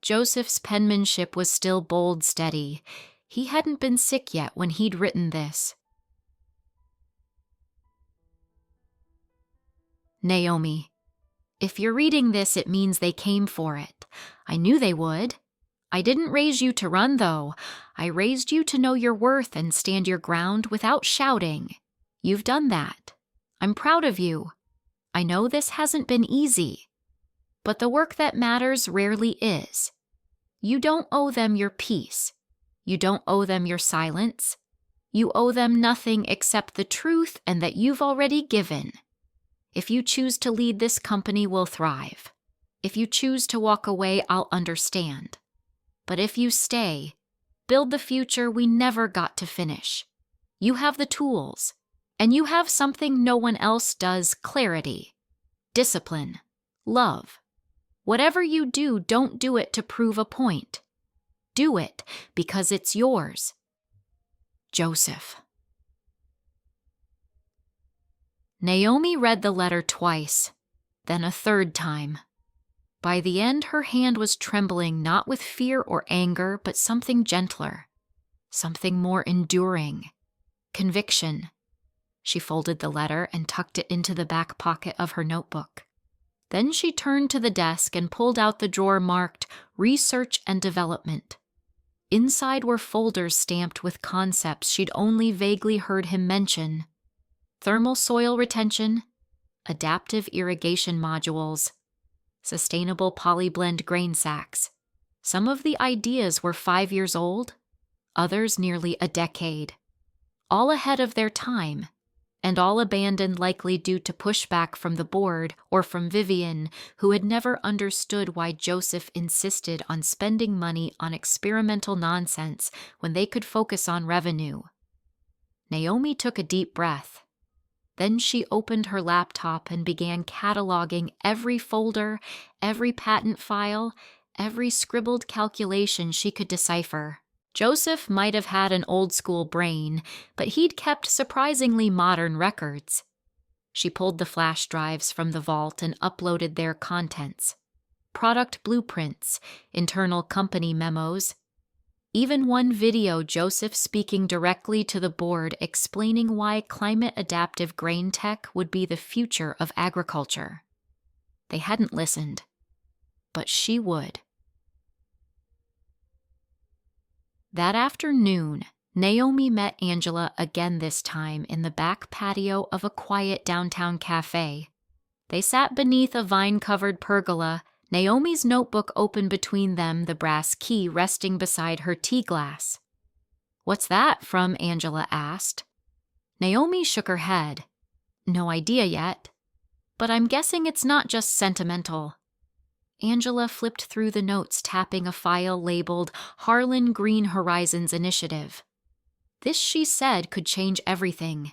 Joseph's penmanship was still bold, steady. He hadn't been sick yet when he'd written this. Naomi, if you're reading this, it means they came for it. I knew they would. I didn't raise you to run, though. I raised you to know your worth and stand your ground without shouting. You've done that. I'm proud of you. I know this hasn't been easy, but the work that matters rarely is. You don't owe them your peace. You don't owe them your silence. You owe them nothing except the truth and that you've already given. If you choose to lead, this company will thrive. If you choose to walk away, I'll understand. But if you stay, build the future we never got to finish. You have the tools, and you have something no one else does: clarity, discipline, love. Whatever you do, don't do it to prove a point. Do it because it's yours. Joseph. Naomi read the letter twice, then a third time. By the end, her hand was trembling not with fear or anger, but something gentler, something more enduring. Conviction. She folded the letter and tucked it into the back pocket of her notebook. Then she turned to the desk and pulled out the drawer marked Research and Development. Inside were folders stamped with concepts she'd only vaguely heard him mention: thermal soil retention, adaptive irrigation modules, sustainable polyblend grain sacks. Some of the ideas were 5 years old, others nearly a decade. All ahead of their time, and all abandoned likely due to pushback from the board or from Vivian, who had never understood why Joseph insisted on spending money on experimental nonsense when they could focus on revenue. Naomi took a deep breath. Then she opened her laptop and began cataloging every folder, every patent file, every scribbled calculation she could decipher. Joseph might have had an old-school brain, but he'd kept surprisingly modern records. She pulled the flash drives from the vault and uploaded their contents: product blueprints, internal company memos, even one video Joseph speaking directly to the board explaining why climate-adaptive grain tech would be the future of agriculture. They hadn't listened, but she would. That afternoon, Naomi met Angela again, this time in the back patio of a quiet downtown cafe. They sat beneath a vine-covered pergola, Naomi's notebook open between them, the brass key resting beside her tea glass. "What's that from?" Angela asked. Naomi shook her head. "No idea yet. But I'm guessing it's not just sentimental." Angela flipped through the notes, tapping a file labeled Harlan Green Horizons Initiative. This, she said, could change everything,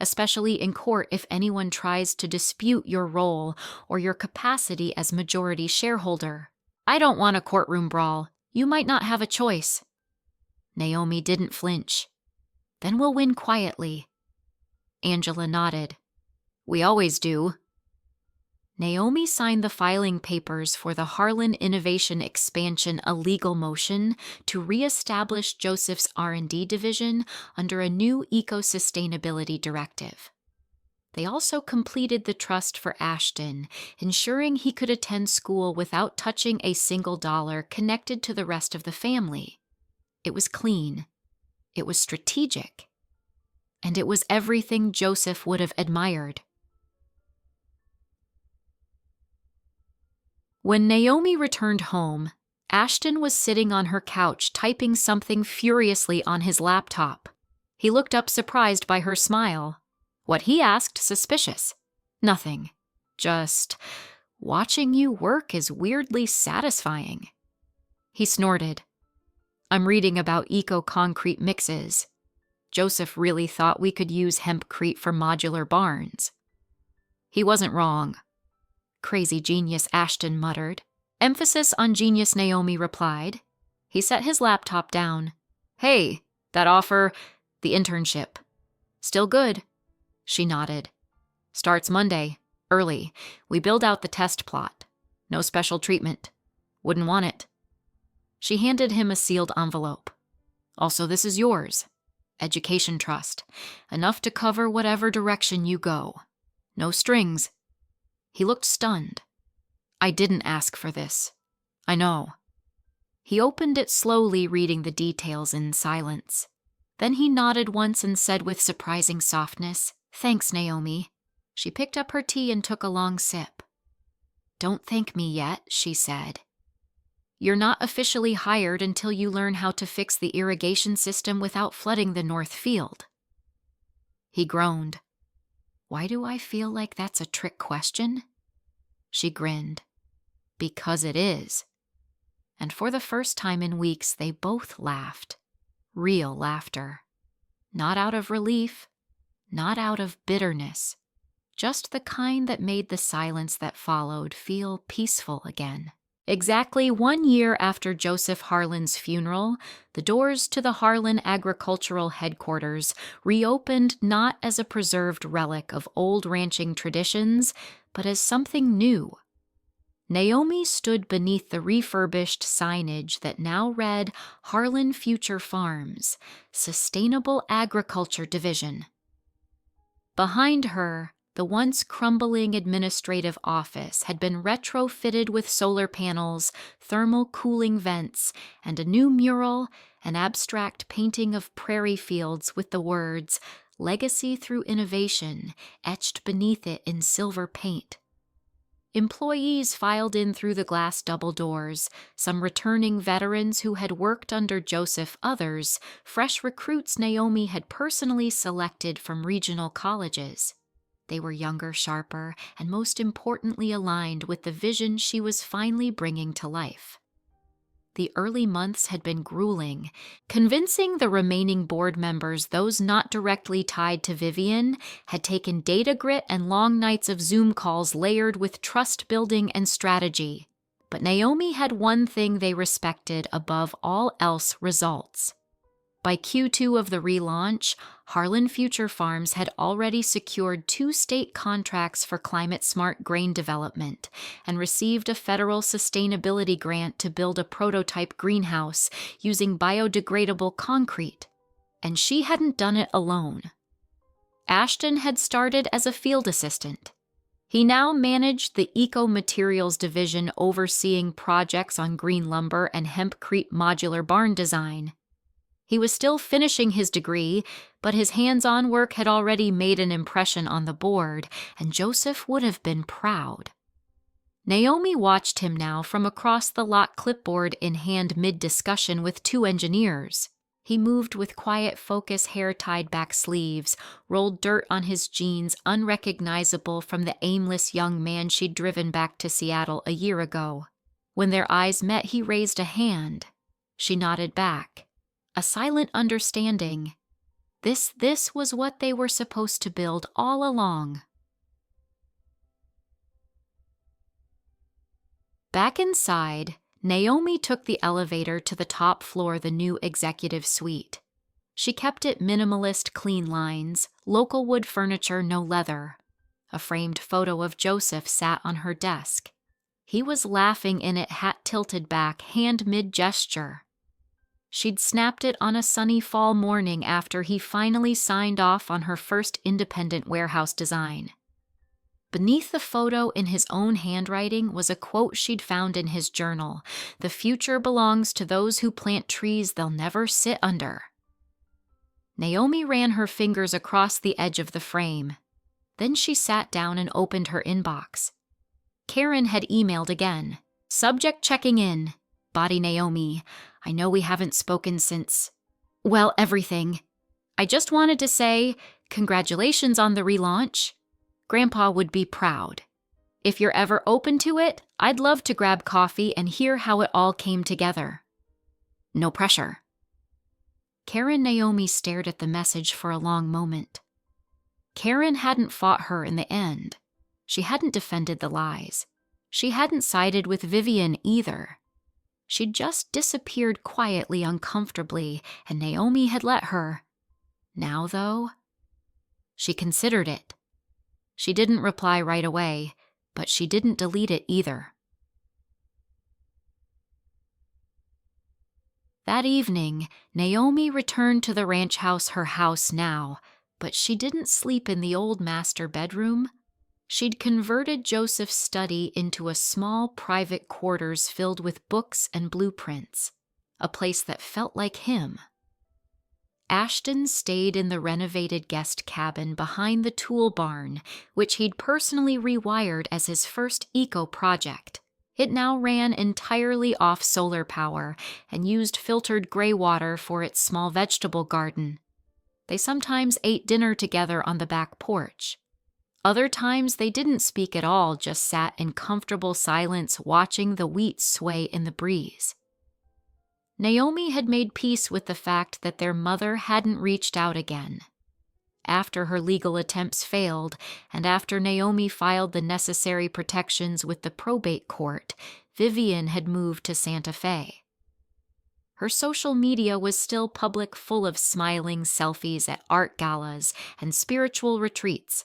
especially in court if anyone tries to dispute your role or your capacity as majority shareholder. "I don't want a courtroom brawl. You might not have a choice." Naomi didn't flinch. "Then we'll win quietly." Angela nodded. "We always do." Naomi signed the filing papers for the Harlan Innovation Expansion, a legal motion to reestablish Joseph's R&D division under a new eco-sustainability directive. They also completed the trust for Ashton, ensuring he could attend school without touching a single dollar connected to the rest of the family. It was clean. It was strategic. And it was everything Joseph would have admired. When Naomi returned home, Ashton was sitting on her couch typing something furiously on his laptop. He looked up, surprised by her smile. What he asked, suspicious. "Nothing. Just watching you work is weirdly satisfying." He snorted. "I'm reading about eco-concrete mixes. Joseph really thought we could use hempcrete for modular barns." He wasn't wrong. "Crazy genius," Ashton muttered. "Emphasis on genius," Naomi replied. He set his laptop down. "Hey, that offer, the internship. Still good?" She nodded. "Starts Monday, early. We build out the test plot. No special treatment. Wouldn't want it." She handed him a sealed envelope. "Also, this is yours. Education trust. Enough to cover whatever direction you go. No strings." He looked stunned. "I didn't ask for this. I know." He opened it slowly, reading the details in silence. Then he nodded once and said with surprising softness, "Thanks, Naomi." She picked up her tea and took a long sip. "Don't thank me yet," she said. "You're not officially hired until you learn how to fix the irrigation system without flooding the North Field." He groaned. "Why do I feel like that's a trick question?" She grinned. "Because it is." And for the first time in weeks, they both laughed. Real laughter. Not out of relief, not out of bitterness, just the kind that made the silence that followed feel peaceful again. Exactly 1 year after Joseph Harlan's funeral, the doors to the Harlan Agricultural Headquarters reopened not as a preserved relic of old ranching traditions, but as something new. Naomi stood beneath the refurbished signage that now read Harlan Future Farms, Sustainable Agriculture Division. Behind her, the once crumbling administrative office had been retrofitted with solar panels, thermal cooling vents, and a new mural, an abstract painting of prairie fields with the words, "Legacy through Innovation," etched beneath it in silver paint. Employees filed in through the glass double doors, some returning veterans who had worked under Joseph, others, fresh recruits Naomi had personally selected from regional colleges. They were younger, sharper, and most importantly aligned with the vision she was finally bringing to life. The early months had been grueling. Convincing the remaining board members, those not directly tied to Vivian, had taken data grit and long nights of Zoom calls layered with trust building and strategy. But Naomi had one thing they respected above all else: results. By Q2 of the relaunch, Harlan Future Farms had already secured 2 state contracts for climate-smart grain development and received a federal sustainability grant to build a prototype greenhouse using biodegradable concrete. And she hadn't done it alone. Ashton had started as a field assistant. He now managed the eco-materials division overseeing projects on green lumber and hempcrete modular barn design. He was still finishing his degree, but his hands-on work had already made an impression on the board, and Joseph would have been proud. Naomi watched him now from across the lot, clipboard in hand mid-discussion with 2 engineers. He moved with quiet focus, hair tied back sleeves, rolled dirt on his jeans, unrecognizable from the aimless young man she'd driven back to Seattle a year ago. When their eyes met, he raised a hand. She nodded back. A silent understanding. This was what they were supposed to build all along. Back inside, Naomi took the elevator to the top floor, the new executive suite. She kept it minimalist, clean lines, local wood furniture, no leather. A framed photo of Joseph sat on her desk. He was laughing in it, hat tilted back, hand mid-gesture. She'd snapped it on a sunny fall morning after he finally signed off on her first independent warehouse design. Beneath the photo, in his own handwriting, was a quote she'd found in his journal: "The future belongs to those who plant trees they'll never sit under." Naomi ran her fingers across the edge of the frame. Then she sat down and opened her inbox. Karen had emailed again. "Subject checking in. Body Naomi. I know we haven't spoken since, well, everything. I just wanted to say, congratulations on the relaunch. Grandpa would be proud. If you're ever open to it, I'd love to grab coffee and hear how it all came together. No pressure." Karen Naomi stared at the message for a long moment. Karen hadn't fought her in the end. She hadn't defended the lies. She hadn't sided with Vivian either. She'd just disappeared quietly, uncomfortably, and Naomi had let her. Now, though, she considered it. She didn't reply right away, but she didn't delete it either. That evening, Naomi returned to the ranch house, her house now, but she didn't sleep in the old master bedroom. She'd converted Joseph's study into a small private quarters filled with books and blueprints, a place that felt like him. Ashton stayed in the renovated guest cabin behind the tool barn, which he'd personally rewired as his first eco project. It now ran entirely off solar power and used filtered gray water for its small vegetable garden. They sometimes ate dinner together on the back porch. Other times they didn't speak at all, just sat in comfortable silence watching the wheat sway in the breeze. Naomi had made peace with the fact that their mother hadn't reached out again. After her legal attempts failed, and after Naomi filed the necessary protections with the probate court, Vivian had moved to Santa Fe. Her social media was still public, full of smiling selfies at art galas and spiritual retreats.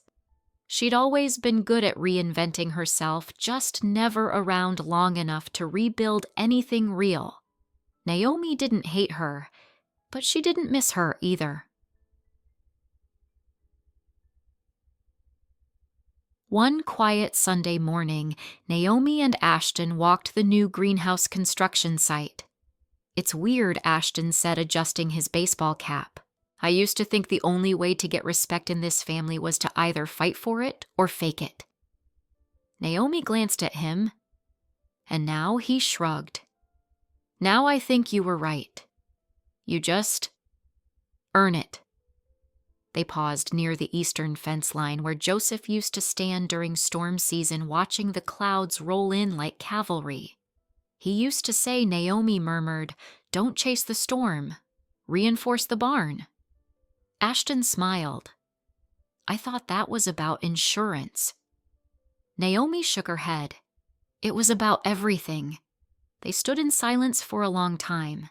She'd always been good at reinventing herself, just never around long enough to rebuild anything real. Naomi didn't hate her, but she didn't miss her either. One quiet Sunday morning, Naomi and Ashton walked the new greenhouse construction site. "It's weird," Ashton said, adjusting his baseball cap. "I used to think the only way to get respect in this family was to either fight for it or fake it." Naomi glanced at him, and now he shrugged. "Now I think you were right. You just earn it." They paused near the eastern fence line where Joseph used to stand during storm season, watching the clouds roll in like cavalry. He used to say, Naomi murmured, "Don't chase the storm. Reinforce the barn." Ashton smiled. "I thought that was about insurance." Naomi shook her head. "It was about everything." They stood in silence for a long time.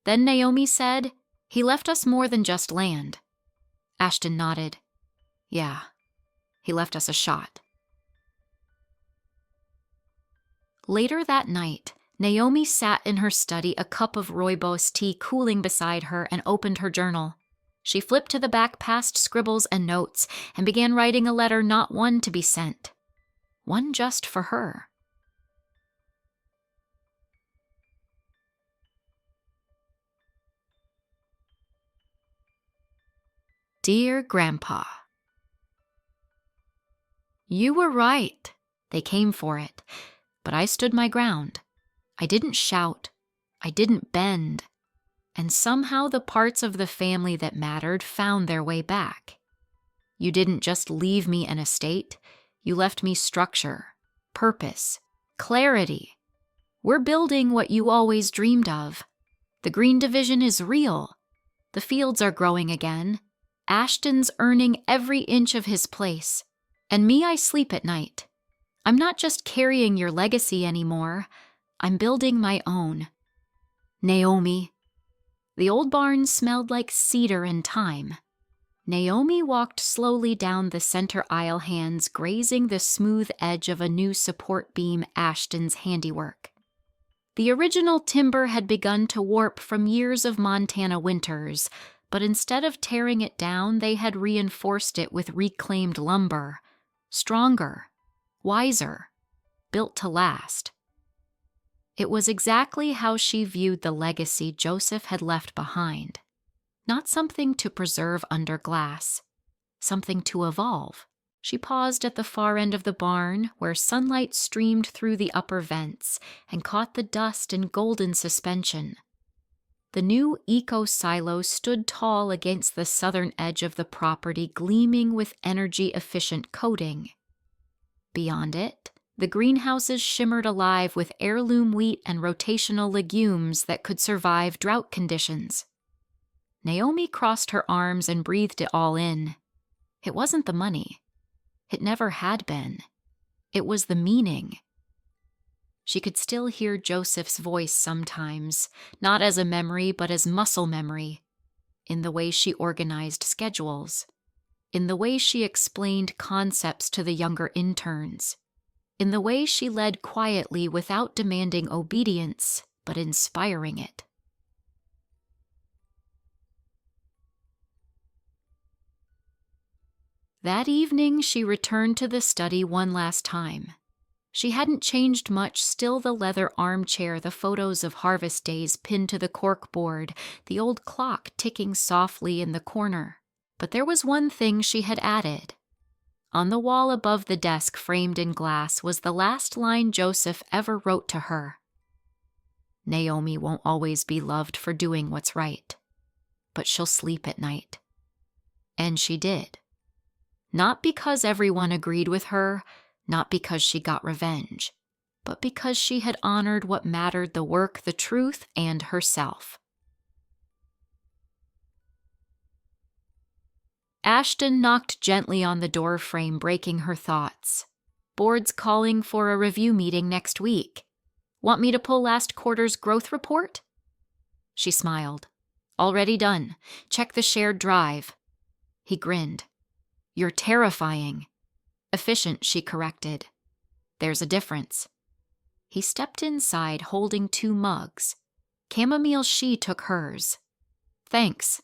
Then Naomi said, "He left us more than just land." Ashton nodded. "Yeah, he left us a shot." Later that night, Naomi sat in her study, a cup of rooibos tea cooling beside her, and opened her journal. She flipped to the back past scribbles and notes and began writing a letter, not one to be sent, one just for her. Dear Grandpa, you were right. They came for it, but I stood my ground. I didn't shout. I didn't bend. And somehow the parts of the family that mattered found their way back. You didn't just leave me an estate. You left me structure, purpose, clarity. We're building what you always dreamed of. The green division is real. The fields are growing again. Ashton's earning every inch of his place. And me, I sleep at night. I'm not just carrying your legacy anymore. I'm building my own. Naomi. The old barn smelled like cedar and thyme. Naomi walked slowly down the center aisle, hands grazing the smooth edge of a new support beam, Ashton's handiwork. The original timber had begun to warp from years of Montana winters, but instead of tearing it down, they had reinforced it with reclaimed lumber. Stronger, wiser, built to last. It was exactly how she viewed the legacy Joseph had left behind. Not something to preserve under glass, something to evolve. She paused at the far end of the barn, where sunlight streamed through the upper vents and caught the dust in golden suspension. The new eco-silo stood tall against the southern edge of the property, gleaming with energy-efficient coating. Beyond it, the greenhouses shimmered alive with heirloom wheat and rotational legumes that could survive drought conditions. Naomi crossed her arms and breathed it all in. It wasn't the money. It never had been. It was the meaning. She could still hear Joseph's voice sometimes, not as a memory but as muscle memory, in the way she organized schedules, in the way she explained concepts to the younger interns, in the way she led quietly without demanding obedience, but inspiring it. That evening, she returned to the study one last time. She hadn't changed much, still the leather armchair, the photos of harvest days pinned to the corkboard, the old clock ticking softly in the corner. But there was one thing she had added. On the wall above the desk, framed in glass, was the last line Joseph ever wrote to her. Naomi won't always be loved for doing what's right, but she'll sleep at night. And she did. Not because everyone agreed with her, not because she got revenge, but because she had honored what mattered: the work, the truth, and herself. Ashton knocked gently on the door frame, breaking her thoughts. Board's calling for a review meeting next week. Want me to pull last quarter's growth report? She smiled. Already done. Check the shared drive. He grinned. You're terrifying. Efficient, she corrected. There's a difference. He stepped inside, holding 2 mugs. Chamomile she took hers. Thanks.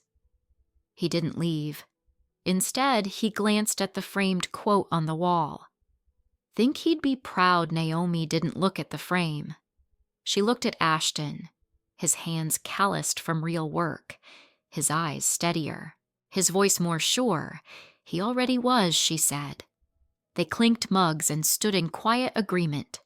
He didn't leave. Instead, he glanced at the framed quote on the wall. Think he'd be proud Naomi didn't look at the frame. She looked at Ashton, his hands calloused from real work, his eyes steadier, his voice more sure. He already was, she said. They clinked mugs and stood in quiet agreement.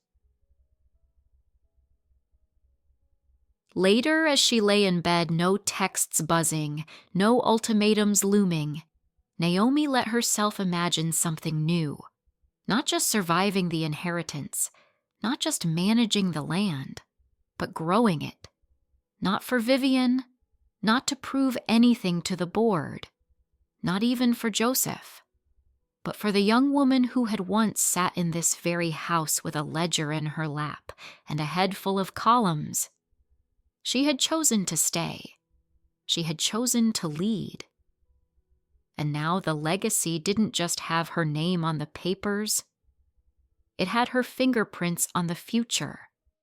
Later, as she lay in bed, no texts buzzing, no ultimatums looming, Naomi let herself imagine something new. Not just surviving the inheritance, not just managing the land, but growing it. Not for Vivian, not to prove anything to the board, not even for Joseph, but for the young woman who had once sat in this very house with a ledger in her lap and a head full of columns. She had chosen to stay. She had chosen to lead. And now the legacy didn't just have her name on the papers. It had her fingerprints on the future.